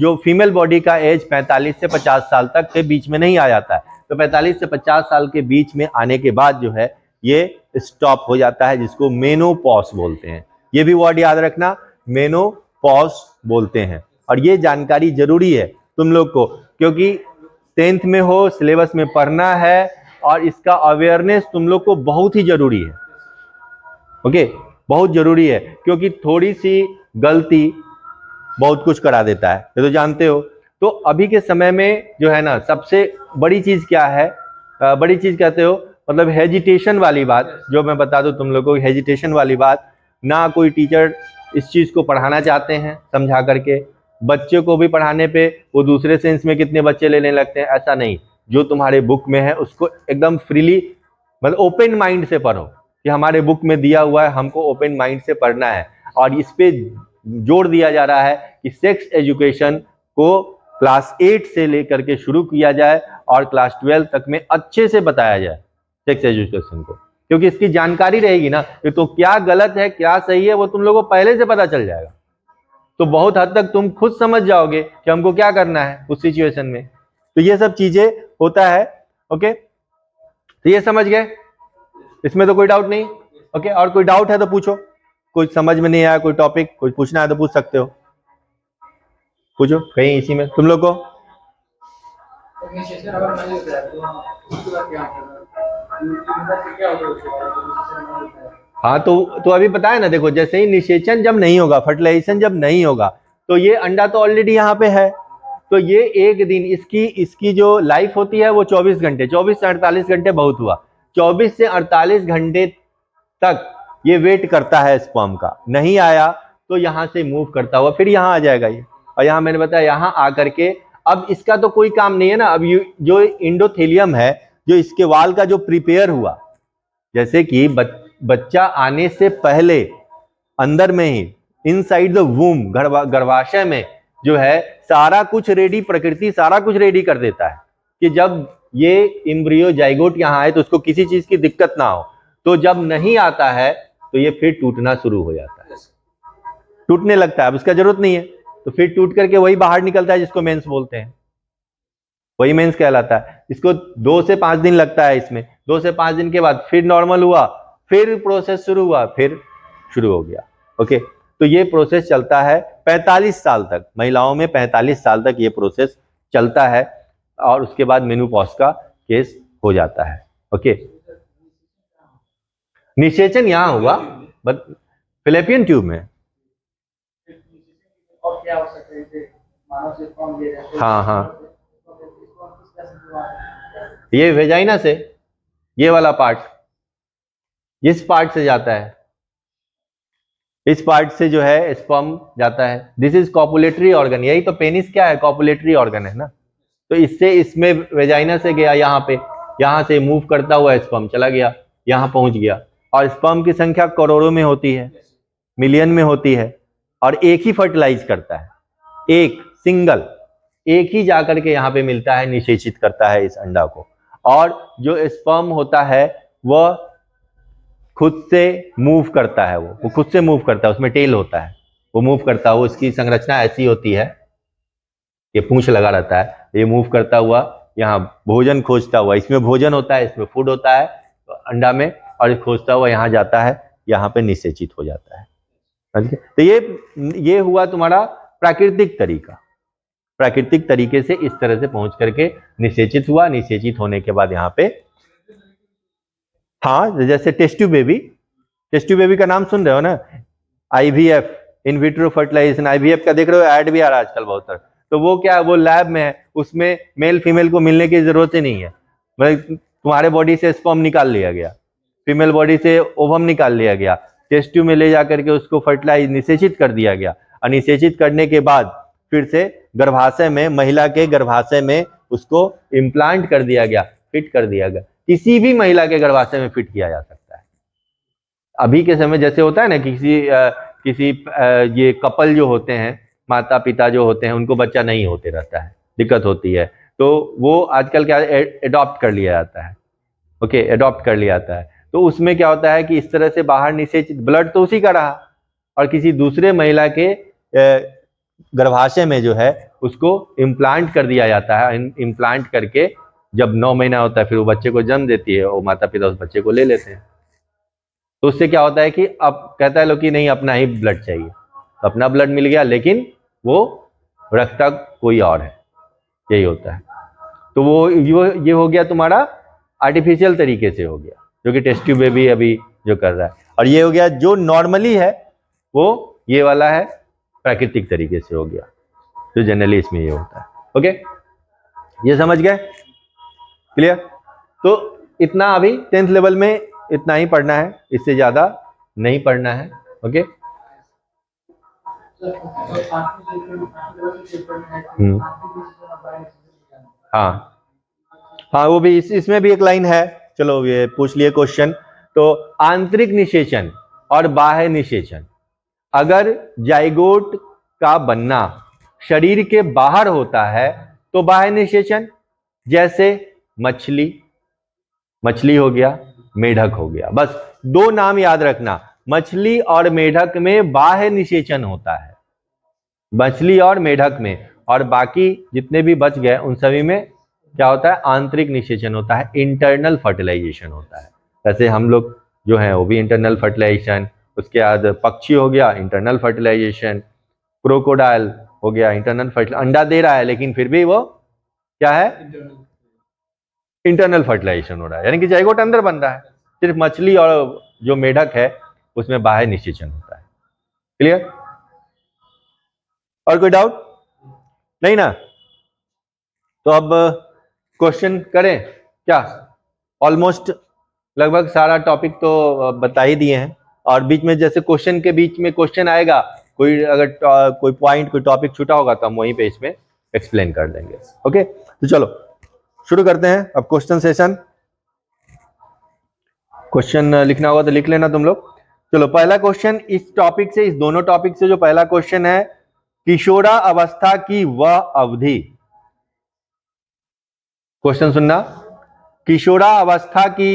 जो फीमेल बॉडी का एज 45 से 50 साल तक के बीच में नहीं आ जाता है। तो 45 से 50 साल के बीच में आने के बाद जो है ये स्टॉप हो जाता है, जिसको मेनोपॉज बोलते हैं। ये भी वर्ड याद रखना, मेनोपॉज बोलते हैं। और ये जानकारी जरूरी है तुम लोग को, क्योंकि 10th में हो, सिलेबस में पढ़ना है और इसका अवेयरनेस तुम लोग को बहुत ही जरूरी है। ओके, बहुत जरूरी है, क्योंकि थोड़ी सी गलती बहुत कुछ करा देता है, ये तो जानते हो। तो अभी के समय में जो है ना, सबसे बड़ी चीज क्या है, बड़ी चीज कहते हो मतलब हेजिटेशन वाली बात, जो मैं बता दूं तुम लोगों को, हेजिटेशन वाली बात। ना कोई टीचर इस चीज को पढ़ाना चाहते हैं समझा करके, बच्चे को भी पढ़ाने पे वो दूसरे सेंस में कितने बच्चे लेने लगते हैं, ऐसा नहीं। जो तुम्हारे बुक में है उसको एकदम फ्रीली, मतलब ओपन माइंड से पढ़ो, कि हमारे बुक में दिया हुआ है, हमको ओपन माइंड से पढ़ना है। और इस पे जोर दिया जा रहा है कि सेक्स एजुकेशन को क्लास 8 से लेकर के शुरू किया जाए और क्लास 12 तक में अच्छे से बताया जाए सेक्स एजुकेशन को, क्योंकि इसकी जानकारी रहेगी ना, तो क्या गलत है क्या सही है वो तुम लोगों को पहले से पता चल जाएगा। तो बहुत हद तक तुम खुद समझ जाओगे कि हमको क्या करना है उस सिचुएशन में। तो ये सब चीजें होता है। ओके, तो ये समझ गए, इसमें तो कोई डाउट नहीं। ओके, और कोई डाउट है तो पूछो, कुछ समझ में नहीं आया, कोई टॉपिक कुछ पूछना है तो पूछ सकते हो, पूछो कहीं इसी में तुम लोग को। हाँ, तो अभी बताया ना, देखो जैसे ही निषेचन जब नहीं होगा, फर्टिलाइजेशन जब नहीं होगा, तो ये अंडा तो ऑलरेडी यहाँ पे है, तो ये एक दिन इसकी जो लाइफ होती है वो 24 घंटे, 24 से 48 घंटे बहुत हुआ, 24 से 48 घंटे तक ये वेट करता है स्पर्म का। नहीं आया तो यहाँ से मूव करता हुआ फिर यहाँ आ जाएगा ये। और यहाँ मैंने बताया यहाँ आकर के, अब इसका तो कोई काम नहीं है ना, अब जो इंडोथेलियम है, जो इसके वाल का जो प्रिपेयर हुआ, जैसे कि बच्चा आने से पहले अंदर में ही इनसाइड द वूम, गर्भाशय में जो है सारा कुछ रेडी, प्रकृति सारा कुछ रेडी कर देता है कि जब ये एम्ब्रियो जाइगोट यहाँ आए तो उसको किसी चीज की दिक्कत ना हो। तो जब नहीं आता है तो ये फिर टूटना शुरू हो जाता है, टूटने लगता है, अब उसका जरूरत नहीं है, तो फिर टूट करके वही बाहर निकलता है जिसको मेंस बोलते हैं, वही मेंस कहलाता है। इसको 2 से 5 दिन लगता है इसमें, 2 से 5 दिन के बाद फिर नॉर्मल हुआ, फिर प्रोसेस शुरू हुआ, फिर शुरू हो गया। ओके, तो ये प्रोसेस चलता है 45 साल तक, महिलाओं में 45 साल तक ये प्रोसेस चलता है, और उसके बाद मेनोपॉज का केस हो जाता है। ओके, निषेचन यहाँ हुआ फिलिपियन ट्यूब में। हाँ हाँ, ये वेजाइना से, ये वाला पार्ट, इस पार्ट से जाता है, इस पार्ट से जो है स्पर्म जाता है। दिस इज कॉपुलेटरी ऑर्गन, यही तो पेनिस क्या है, कॉपुलेटरी ऑर्गन है ना। तो इससे इसमें वेजाइना से गया यहाँ पे, यहाँ से मूव करता हुआ स्पर्म चला गया, यहाँ पहुंच गया। और स्पर्म की संख्या करोड़ों में होती है, मिलियन में होती है, और एक ही फर्टिलाइज करता है, एक सिंगल, एक ही जाकर के यहाँ पे मिलता है, निषेचित करता है इस अंडा को। और जो स्पर्म होता है वह खुद से मूव करता है, वो खुद से मूव करता है, उसमें टेल होता है, वो मूव करता है, उसकी संरचना ऐसी होती है, ये पूंछ लगा रहता है, ये मूव करता हुआ यहाँ भोजन खोजता हुआ, इसमें भोजन होता है, इसमें फूड होता है अंडा में, और ये खोजता हुआ यहाँ जाता है, यहाँ पे निषेचित हो जाता है। तो ये हुआ तुम्हारा प्राकृतिक तरीका, प्राकृतिक तरीके से इस तरह से पहुंच करके निषेचित हुआ, निषेचित होने के बाद यहाँ पे, हाँ जैसे टेस्ट ट्यूब बेबी का नाम सुन रहे हो ना, IVF, in vitro fertilization, IVF का देख रहे हो, ऐड भी आ रहा है आजकल बहुत सारा, तो वो क्या है, वो लैब में है, उसमें मेल फीमेल को मिलने की जरूरत ही नहीं है, मतलब तुम्हारे बॉडी से स्पर्म निकाल लिया गया, फीमेल बॉडी से ओवम निकाल लिया गया, टेस्ट ट्यूब में ले जाकर के उसको फर्टिलाइज निषेचित कर दिया गया, और निषेचित करने के बाद फिर से गर्भाशय में, महिला के गर्भाशय में उसको इम्प्लांट कर दिया गया, फिट कर दिया गया। किसी भी महिला के गर्भाशय में फिट किया जा सकता है। अभी के समय जैसे होता है ना, किसी ये कपल जो होते हैं, माता पिता जो होते हैं, उनको बच्चा नहीं होते रहता है, दिक्कत होती है, तो वो आजकल क्या एडॉप्ट कर लिया जाता है, ओके, एडॉप्ट कर लिया जाता है। तो उसमें क्या होता है कि इस तरह से बाहर निषेचित, ब्लड तो उसी का रहा, और किसी दूसरे महिला के गर्भाशय में जो है उसको इम्प्लांट कर दिया जाता है। इम्प्लांट करके जब 9 महीना होता है, फिर वो बच्चे को जन्म देती है, वो माता पिता उस बच्चे को ले लेते हैं। तो उससे क्या होता है कि अब कहता है लोग कि नहीं, अपना ही ब्लड चाहिए, तो अपना ब्लड मिल गया, लेकिन वो रखता कोई और है, यही होता है। तो वो ये हो गया तुम्हारा आर्टिफिशियल तरीके से हो गया, जो कि टेस्ट ट्यूब बेबी अभी जो कर रहा है, और ये हो गया जो नॉर्मली है, वो ये वाला है प्राकृतिक तरीके से हो गया, जो जनरली इसमें ये होता है। ओके, ये समझ गए, क्लियर? तो इतना अभी 10th लेवल में इतना ही पढ़ना है, इससे ज्यादा नहीं पढ़ना है। ओके, हाँ हाँ, वो भी इसमें भी एक लाइन है, चलो ये पूछ लिए क्वेश्चन। तो आंतरिक निषेचन और बाह्य निषेचन, अगर जाइगोट का बनना शरीर के बाहर होता है तो बाह्य निषेचन, जैसे मछली हो गया, मेढक हो गया, बस 2 नाम याद रखना, मछली और मेढक में बाह्य निषेचन होता है, मछली और मेढक में, और बाकी जितने भी बच गए उन सभी में क्या होता है, आंतरिक निषेचन होता है, इंटरनल फर्टिलाइजेशन होता है। जैसे हम लोग जो है वो भी इंटरनल फर्टिलाइजेशन, उसके बाद पक्षी हो गया इंटरनल फर्टिलाइजेशन, क्रोकोडाइल हो गया इंटरनल फर्टिलाइजेशन, अंडा दे रहा है लेकिन फिर भी वो क्या है, इंटरनल फर्टिलाइजेशन हो रहा है, यानी कि जाइगोट अंदर बन रहा है। सिर्फ मछली और जो मेढक है उसमें बाह्य निषेचन होता है। क्लियर? और कोई डाउट नहीं ना? तो अब क्वेश्चन करें क्या? ऑलमोस्ट लगभग सारा टॉपिक तो बता ही दिए हैं, और बीच में जैसे क्वेश्चन के बीच में क्वेश्चन आएगा, कोई अगर कोई पॉइंट, कोई टॉपिक छूटा होगा तो हम वहीं पे इसमें एक्सप्लेन कर देंगे। ओके, तो चलो शुरू करते हैं अब क्वेश्चन सेशन। क्वेश्चन लिखना होगा तो लिख लेना तुम लोग। चलो, पहला क्वेश्चन इस टॉपिक से, इस दोनों टॉपिक से जो पहला क्वेश्चन है, किशोरा अवस्था की वह अवधि, क्वेश्चन सुनना, किशोरा अवस्था की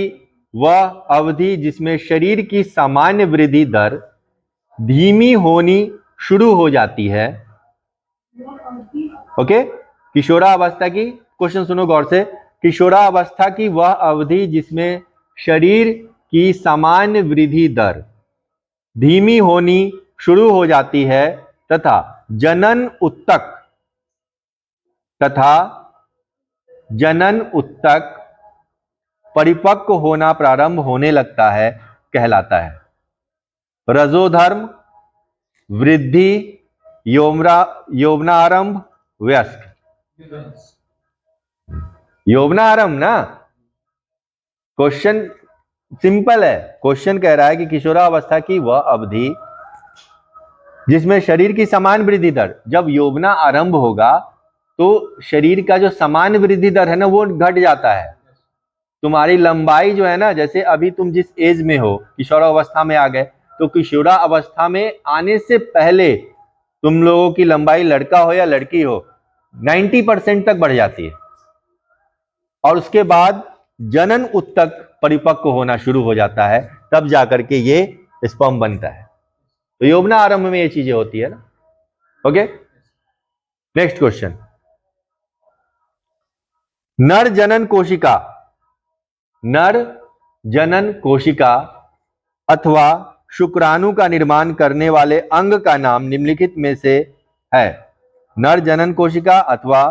वह अवधि जिसमें शरीर की सामान्य वृद्धि दर धीमी होनी शुरू हो जाती है। ओके, किशोरा अवस्था की, क्वेश्चन सुनो गौर से, किशोरा अवस्था की वह अवधि जिसमें शरीर की सामान्य वृद्धि दर धीमी होनी शुरू हो जाती है तथा जनन उत्तक परिपक्व होना प्रारंभ होने लगता है, कहलाता है। रजोधर्म, वृद्धि, यौवनारंभ, वयस्क। यौवनारंभ ना, क्वेश्चन सिंपल है। क्वेश्चन कह रहा है कि किशोरावस्था की वह अवधि जिसमें शरीर की समान वृद्धि दर, जब यौवना आरंभ होगा तो शरीर का जो समान वृद्धि दर है ना वो घट जाता है। तुम्हारी लंबाई जो है ना, जैसे अभी तुम जिस एज में हो, किशोरावस्था में आ गए, तो किशोरावस्था में आने से पहले तुम लोगों की लंबाई, लड़का हो या लड़की हो, 90% तक बढ़ जाती है, और उसके बाद जनन उत्तक परिपक्व होना शुरू हो जाता है, तब जाकर के ये स्पर्म बनता है। तो यौवना आरंभ में ये चीजें होती है ना। Okay, next question. नर जनन कोशिका, नर जनन कोशिका अथवा शुक्राणु का निर्माण करने वाले अंग का नाम निम्नलिखित में से है। नर जनन कोशिका अथवा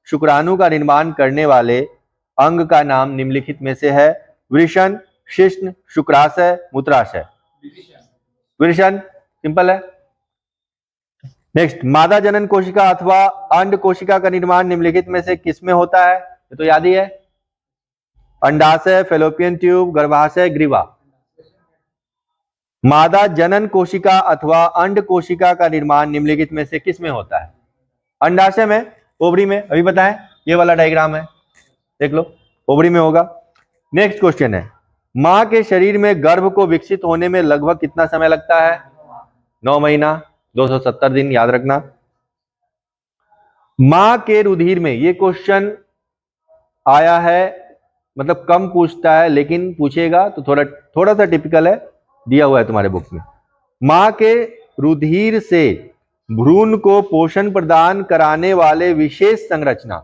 शुक्राणु का निर्माण करने वाले अंग का नाम निम्नलिखित में से है। वृषण, शिश्न, शुक्राशय, मूत्राशय। वृषण सिंपल है। नेक्स्ट, मादा जनन कोशिका अथवा अंड कोशिका का निर्माण निम्नलिखित में से किसमें होता है? ये तो याद ही है, अंडाशय, फेलोपियन ट्यूब, गर्भाशय, ग्रीवा। मादा जनन कोशिका अथवा अंड कोशिका का निर्माण निम्नलिखित में से किसमें होता है? अंडाशय में, ओवरी में। अभी बताएं, ये वाला डायग्राम है, देख लो, ओवरी में होगा। नेक्स्ट क्वेश्चन है, मां के शरीर में गर्भ को विकसित होने में लगभग कितना समय लगता है? 9 महीना, 270 दिन, याद रखना। मां के रुधिर में, ये क्वेश्चन आया है, मतलब कम पूछता है लेकिन पूछेगा तो थोड़ा सा टिपिकल है, दिया हुआ है तुम्हारे बुक में। मां के रुधिर से भ्रूण को पोषण प्रदान कराने वाले विशेष संरचना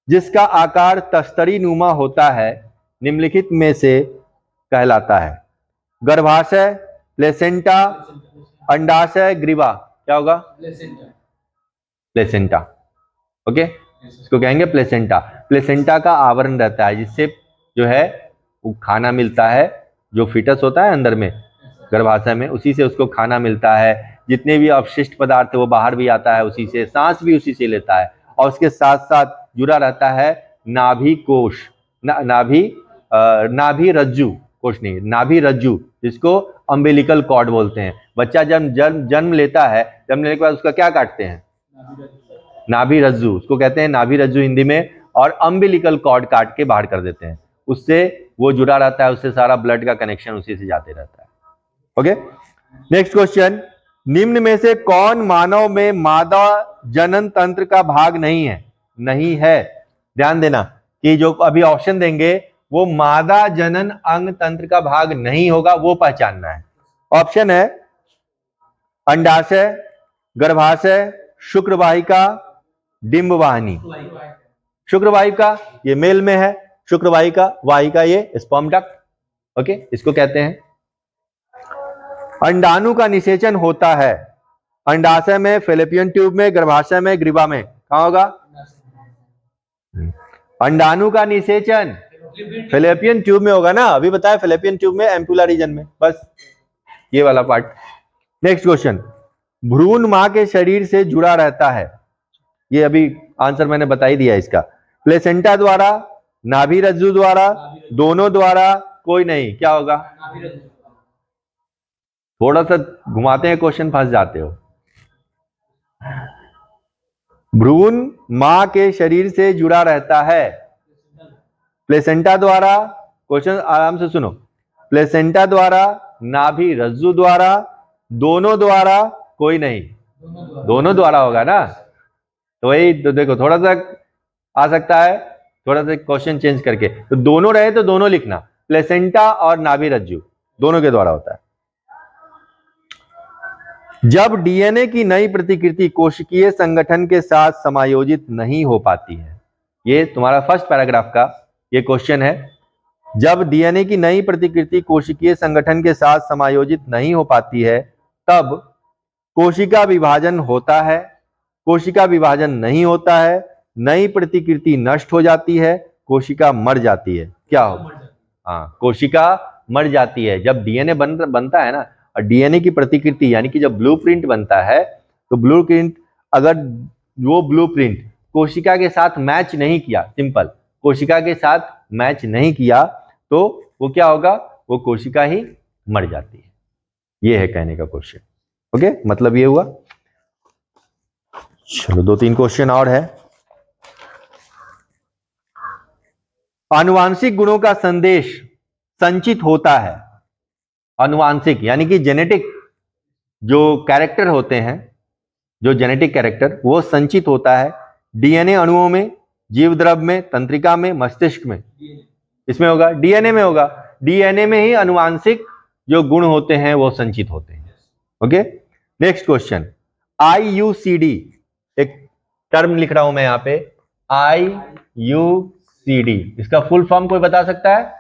जिसका आकार तस्तरी नुमा होता है निम्नलिखित में से कहलाता है। गर्भाशय, प्लेसेंटा, अंडाशय, ग्रीवा। क्या होगा? प्लेसेंटा। ओके, इसको कहेंगे प्लेसेंटा। प्लेसेंटा का आवरण रहता है जिससे जो है वो खाना मिलता है, जो फीटस होता है अंदर में गर्भाशय में, उसी से उसको खाना मिलता है। जितने भी अवशिष्ट पदार्थ है वो बाहर भी आता है उसी से, सांस भी उसी से लेता है, और उसके साथ साथ जुड़ा रहता है नाभि कोश, नाभि रज्जु, कोश नहीं, नाभि रज्जु, जिसको अम्बिलिकल कॉर्ड बोलते हैं। बच्चा जब जन्म लेता है, जन्म लेने के बाद उसका क्या काटते हैं? नाभि रज्जु, उसको कहते हैं नाभि रज्जु हिंदी में, और अम्बिलिकल कॉर्ड काट के बाहर कर देते हैं। उससे वो जुड़ा रहता है, उससे सारा ब्लड का कनेक्शन उसी से जाते रहता है। ओके, नेक्स्ट क्वेश्चन, निम्न में से कौन मानव में मादा जनन तंत्र का भाग नहीं है? नहीं है, ध्यान देना कि जो अभी ऑप्शन देंगे वो मादा जनन अंग तंत्र का भाग नहीं होगा, वो पहचानना है। ऑप्शन है अंडाशय, गर्भाशय, शुक्रवाहिका, डिंबवाहिनी। शुक्रवाहिका ये मेल में है, शुक्रवाहिका, वाहिका ये स्पर्म डक्ट। ओके, इसको कहते हैं। अंडाणु का निषेचन होता है अंडाशय में, फेलोपियन ट्यूब में, गर्भाशय में, ग्रीवा में। कहां होगा? अंडाणु का निषेचन फेलोपियन ट्यूब में होगा ना, अभी बताया, फेलोपियन ट्यूब में, एम्पुला रीजन में, बस ये वाला पार्ट। नेक्स्ट क्वेश्चन, भ्रूण मां के शरीर से जुड़ा रहता है, ये अभी आंसर मैंने बता ही दिया इसका। प्लेसेंटा द्वारा, नाभि रज्जु द्वारा, दोनों द्वारा, कोई नहीं। क्या होगा? थोड़ा सा घुमाते हैं क्वेश्चन, फंस जाते हो। भ्रूण मां के शरीर से जुड़ा रहता है प्लेसेंटा द्वारा, क्वेश्चन आराम से सुनो, प्लेसेंटा द्वारा, नाभि रज्जु द्वारा, दोनों द्वारा, कोई नहीं। दोनों द्वारा होगा ना, तो वही तो देखो, थोड़ा सा आ सकता है, थोड़ा सा क्वेश्चन चेंज करके, तो दोनों रहे तो दोनों लिखना, प्लेसेंटा और नाभि रज्जु दोनों के द्वारा होता है। जब डीएनए की नई प्रतिकृति कोशिकीय संगठन के साथ समायोजित नहीं हो पाती है, ये तुम्हारा फर्स्ट पैराग्राफ का ये क्वेश्चन है। जब डीएनए की नई प्रतिकृति कोशिकीय संगठन के साथ समायोजित नहीं हो पाती है तब कोशिका विभाजन होता है, कोशिका विभाजन नहीं होता है, नई प्रतिकृति नष्ट हो जाती है, कोशिका मर जाती है। क्या होगा? हाँ, कोशिका मर जाती है। जब डीएनए बनता है ना, और डीएनए की प्रतिकृति यानी कि जब ब्लूप्रिंट बनता है, तो ब्लूप्रिंट, अगर वो ब्लूप्रिंट कोशिका के साथ मैच नहीं किया, सिंपल, कोशिका के साथ मैच नहीं किया, तो वो क्या होगा? वो कोशिका ही मर जाती है। ये है कहने का क्वेश्चन। ओके, मतलब ये हुआ। चलो 2-3 क्वेश्चन और है। आनुवांशिक गुणों का संदेश संचित होता है, आनुवांशिक यानी कि जेनेटिक जो कैरेक्टर होते हैं, जो जेनेटिक कैरेक्टर, वो संचित होता है डीएनए अणुओं में, जीव द्रव में, तंत्रिका में, मस्तिष्क में। इसमें होगा, डीएनए में होगा। डीएनए में ही आनुवांशिक जो गुण होते हैं वो संचित होते हैं। ओके, नेक्स्ट क्वेश्चन, IUCD, एक टर्म लिख रहा हूं मैं यहां पे, IUCD, इसका फुल फॉर्म कोई बता सकता है?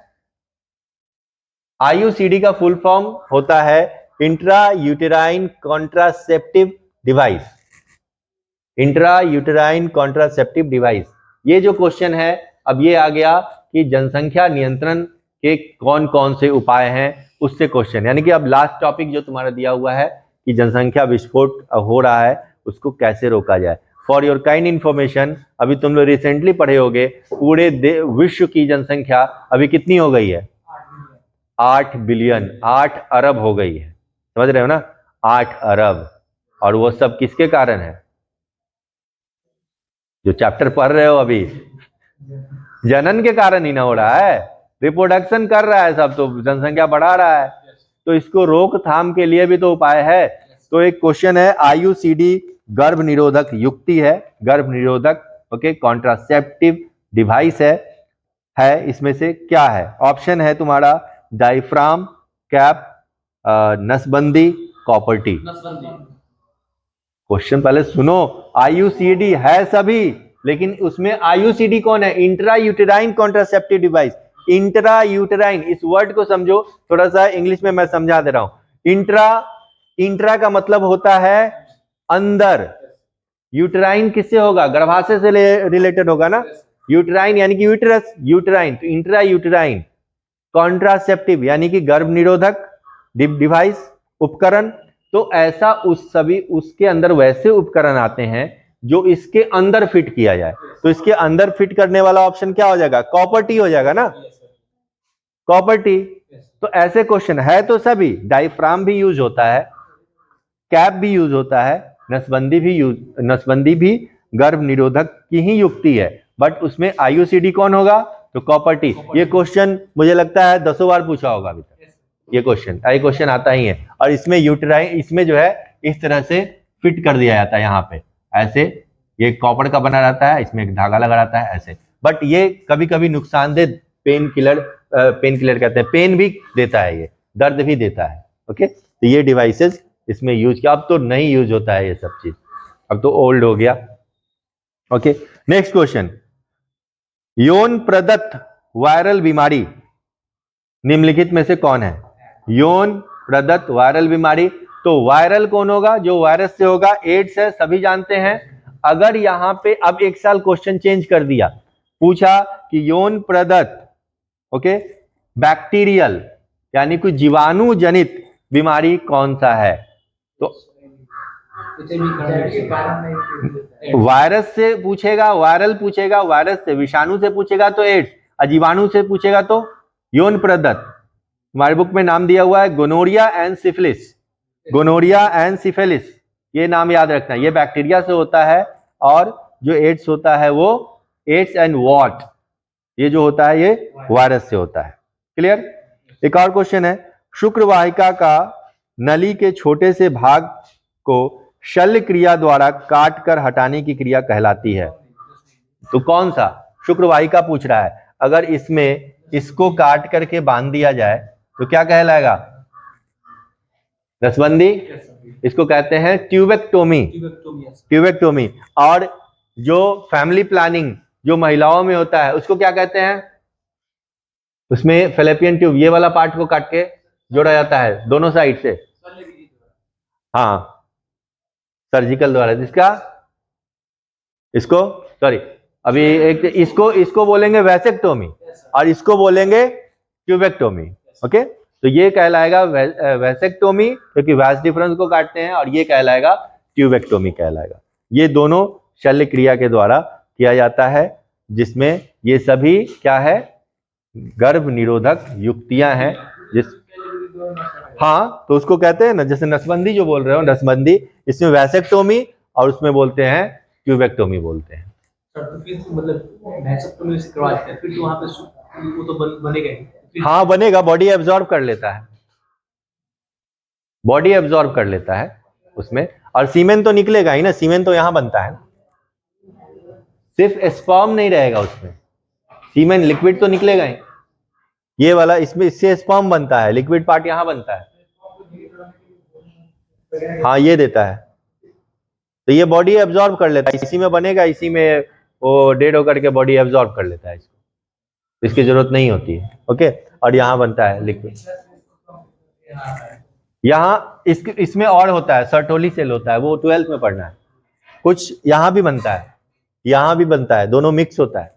IUCD का फुल फॉर्म होता है intra uterine contraceptive device. Intra uterine contraceptive device, ये जो क्वेश्चन है अब ये आ गया कि जनसंख्या नियंत्रण के कौन कौन से उपाय हैं उससे क्वेश्चन, यानी कि अब लास्ट टॉपिक जो तुम्हारा दिया हुआ है कि जनसंख्या विस्फोट हो रहा है उसको कैसे रोका जाए। फॉर योर काइंड इंफॉर्मेशन, अभी तुम लोग रिसेंटली पढ़े होगे, पूरे विश्व की जनसंख्या अभी कितनी हो गई है? 8 बिलियन, 8 अरब हो गई है, समझ रहे हो ना, 8 अरब। और वो सब किसके कारण है? जो चैप्टर पढ़ रहे हो अभी, जनन के कारण ही ना हो रहा है, रिप्रोडक्शन कर रहा है सब, तो जनसंख्या बढ़ा रहा है, तो इसको रोकथाम के लिए भी तो उपाय है। तो एक क्वेश्चन है, IUCD गर्भ निरोधक युक्ति है, गर्भ निरोधक, ओके, कॉन्ट्रासेप्टिव डिवाइस है इसमें से क्या है? ऑप्शन है तुम्हारा डायफ्राम, कैप, नसबंदी, कॉपर टी। क्वेश्चन पहले सुनो, IUCD है सभी, लेकिन उसमें IUCD कौन है? Intra uterine contraceptive device. Intra uterine, इस वर्ड को समझो, थोड़ा सा इंग्लिश में मैं समझा दे रहा हूं। इंट्रा का मतलब होता है अंदर, यूटेराइन किससे होगा? गर्भाशय से रिलेटेड होगा ना, यूटेराइन यानी कि यूटेरस, यूटेराइन, तो इंट्रा यूटेराइन कॉन्ट्रासेप्टिव यानी कि गर्भ निरोधक डिवाइस, उपकरण। तो ऐसा उसके अंदर वैसे उपकरण आते हैं जो इसके अंदर फिट किया जाए, तो इसके अंदर फिट करने वाला ऑप्शन क्या हो जाएगा? कॉपर टी हो जाएगा ना, कॉपर टी। तो ऐसे क्वेश्चन है तो सभी, डायफ्राम भी यूज होता है, कैप भी यूज होता है, नसबंदी भी गर्भ निरोधक की ही युक्ति है, बट उसमें IUCD कौन होगा? तो कॉपर टी। ये क्वेश्चन मुझे लगता है 10 बार पूछा होगा अभी तक, ये क्वेश्चन आता ही है। और इसमें यूटेराइन, इसमें जो है इस तरह से फिट कर दिया जाता है, यहाँ पे ऐसे, ये कॉपर का बना रहता है, इसमें एक धागा लगा रहता है ऐसे, बट ये कभी कभी नुकसानदेह पेन किलर कहते हैं, पेन भी देता है, ये दर्द भी देता है। ओके, तो ये डिवाइसेस इसमें यूज किया, अब तो नहीं यूज होता है ये सब चीज, अब तो ओल्ड हो गया। ओके, नेक्स्ट क्वेश्चन, यौन प्रदत्त वायरल बीमारी निम्नलिखित में से कौन है? यौन प्रदत्त वायरल बीमारी, तो वायरल कौन होगा? जो वायरस से होगा, एड्स है, सभी जानते हैं। अगर यहां पे अब एक साल क्वेश्चन चेंज कर दिया, पूछा कि यौन प्रदत्त, ओके, बैक्टीरियल यानी कोई जीवाणु जनित बीमारी कौन सा है, तो वायरस से पूछेगा, वायरल पूछेगा, वायरस से, विषाणु से पूछेगा तो एड्स, अजीवाणु से पूछेगा तो यौन प्रदत्त। हमारे बुक में नाम दिया हुआ है gonorrhoea and syphilis, gonorrhoea and syphilis, ये नाम याद रखना, ये बैक्टीरिया से होता है, और जो एड्स होता है वो एड्स एंड वॉट, ये जो होता है ये वायरस से होता है। क्लियर? एक और क्वेश्चन है, शुक्र वाहिका का नली के छोटे से भाग को शल्य क्रिया द्वारा काट कर हटाने की क्रिया कहलाती है, तो कौन सा? शुक्र वाहिका पूछ रहा है, अगर इसमें इसको काट करके बांध दिया जाए तो क्या कहलाएगा? नसबंदी, इसको कहते हैं ट्यूबेक्टोमी, ट्यूबेक्टोमी। और जो फैमिली प्लानिंग जो महिलाओं में होता है उसको क्या कहते हैं? उसमें फेलोपियन ट्यूब, ये वाला पार्ट को काट के जोड़ा जाता है दोनों साइड से, हाँ, सर्जिकल द्वारा, जिसका इसको, सॉरी, अभी एक इसको बोलेंगे वैसेक्टोमी और इसको बोलेंगे ट्यूबेक्टोमी। ओके, तो ये कहलाएगा वैसेक्टोमी क्योंकि वैस डिफरेंस को काटते हैं, और ये कहलाएगा ट्यूबेक्टोमी कहलाएगा। ये दोनों शल्य क्रिया के द्वारा किया जाता है, जिसमें ये सभी क्या है? गर्भ निरोधक युक्तियां हैं, हाँ, तो उसको कहते हैं ना, जैसे नसबंदी जो बोल रहे हो, नसबंदी, इसमें वैसेक्टोमी और उसमें बोलते हैं ट्यूबेक्टोमी बोलते हैं। हाँ, बनेगा, बॉडी एब्जॉर्ब कर लेता है, बॉडी एब्जॉर्ब कर लेता है उसमें, और सीमेन तो निकलेगा ही ना, सीमेन तो यहां बनता है, सिर्फ स्पर्म नहीं रहेगा उसमें, सीमेन लिक्विड तो निकलेगा ही। ये वाला, इसमें इससे स्पर्म बनता है, लिक्विड पार्ट यहाँ बनता है। हाँ ये देता है, तो ये बॉडी एब्जॉर्ब कर लेता है, इसी में बनेगा, इसी में वो डेड होकर के बॉडी एब्जॉर्ब कर लेता है इसको, इसकी जरूरत नहीं होती है। ओके, और यहाँ बनता है लिक्विड। यहाँ इसमें और होता है, सर्टोली सेल होता है, वो 12th में पढ़ना है। कुछ यहाँ भी बनता है, यहाँ भी बनता है, दोनों मिक्स होता है,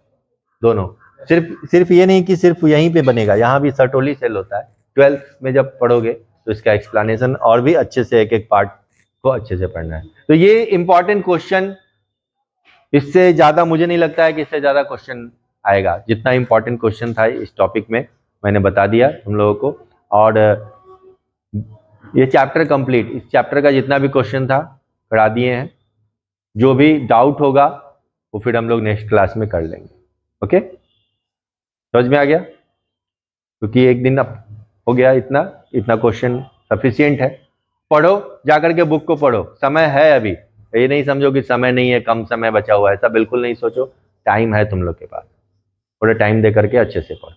दोनों। सिर्फ ये नहीं कि सिर्फ यहीं पे बनेगा, यहाँ भी सर्टोली सेल होता है। 12th में जब पढ़ोगे तो इसका एक्सप्लेनेशन और भी अच्छे से, एक एक पार्ट को अच्छे से पढ़ना है। तो ये इंपॉर्टेंट क्वेश्चन, इससे ज्यादा मुझे नहीं लगता है कि इससे ज्यादा क्वेश्चन आएगा। जितना इंपॉर्टेंट क्वेश्चन था इस टॉपिक में मैंने बता दिया तुम लोगों को। और ये चैप्टर कंप्लीट, इस चैप्टर का जितना भी क्वेश्चन था करा दिए हैं। जो भी डाउट होगा वो फिर हम लोग नेक्स्ट क्लास में कर लेंगे। ओके, समझ में आ गया? क्योंकि एक दिन अब हो गया, इतना क्वेश्चन सफिशिएंट है। पढ़ो, जाकर के बुक को पढ़ो, समय है अभी। ये नहीं समझो कि समय नहीं है, कम समय बचा हुआ है, ऐसा बिल्कुल नहीं सोचो। टाइम है तुम लोग के पास, थोड़ा टाइम दे करके अच्छे से पढ़ो।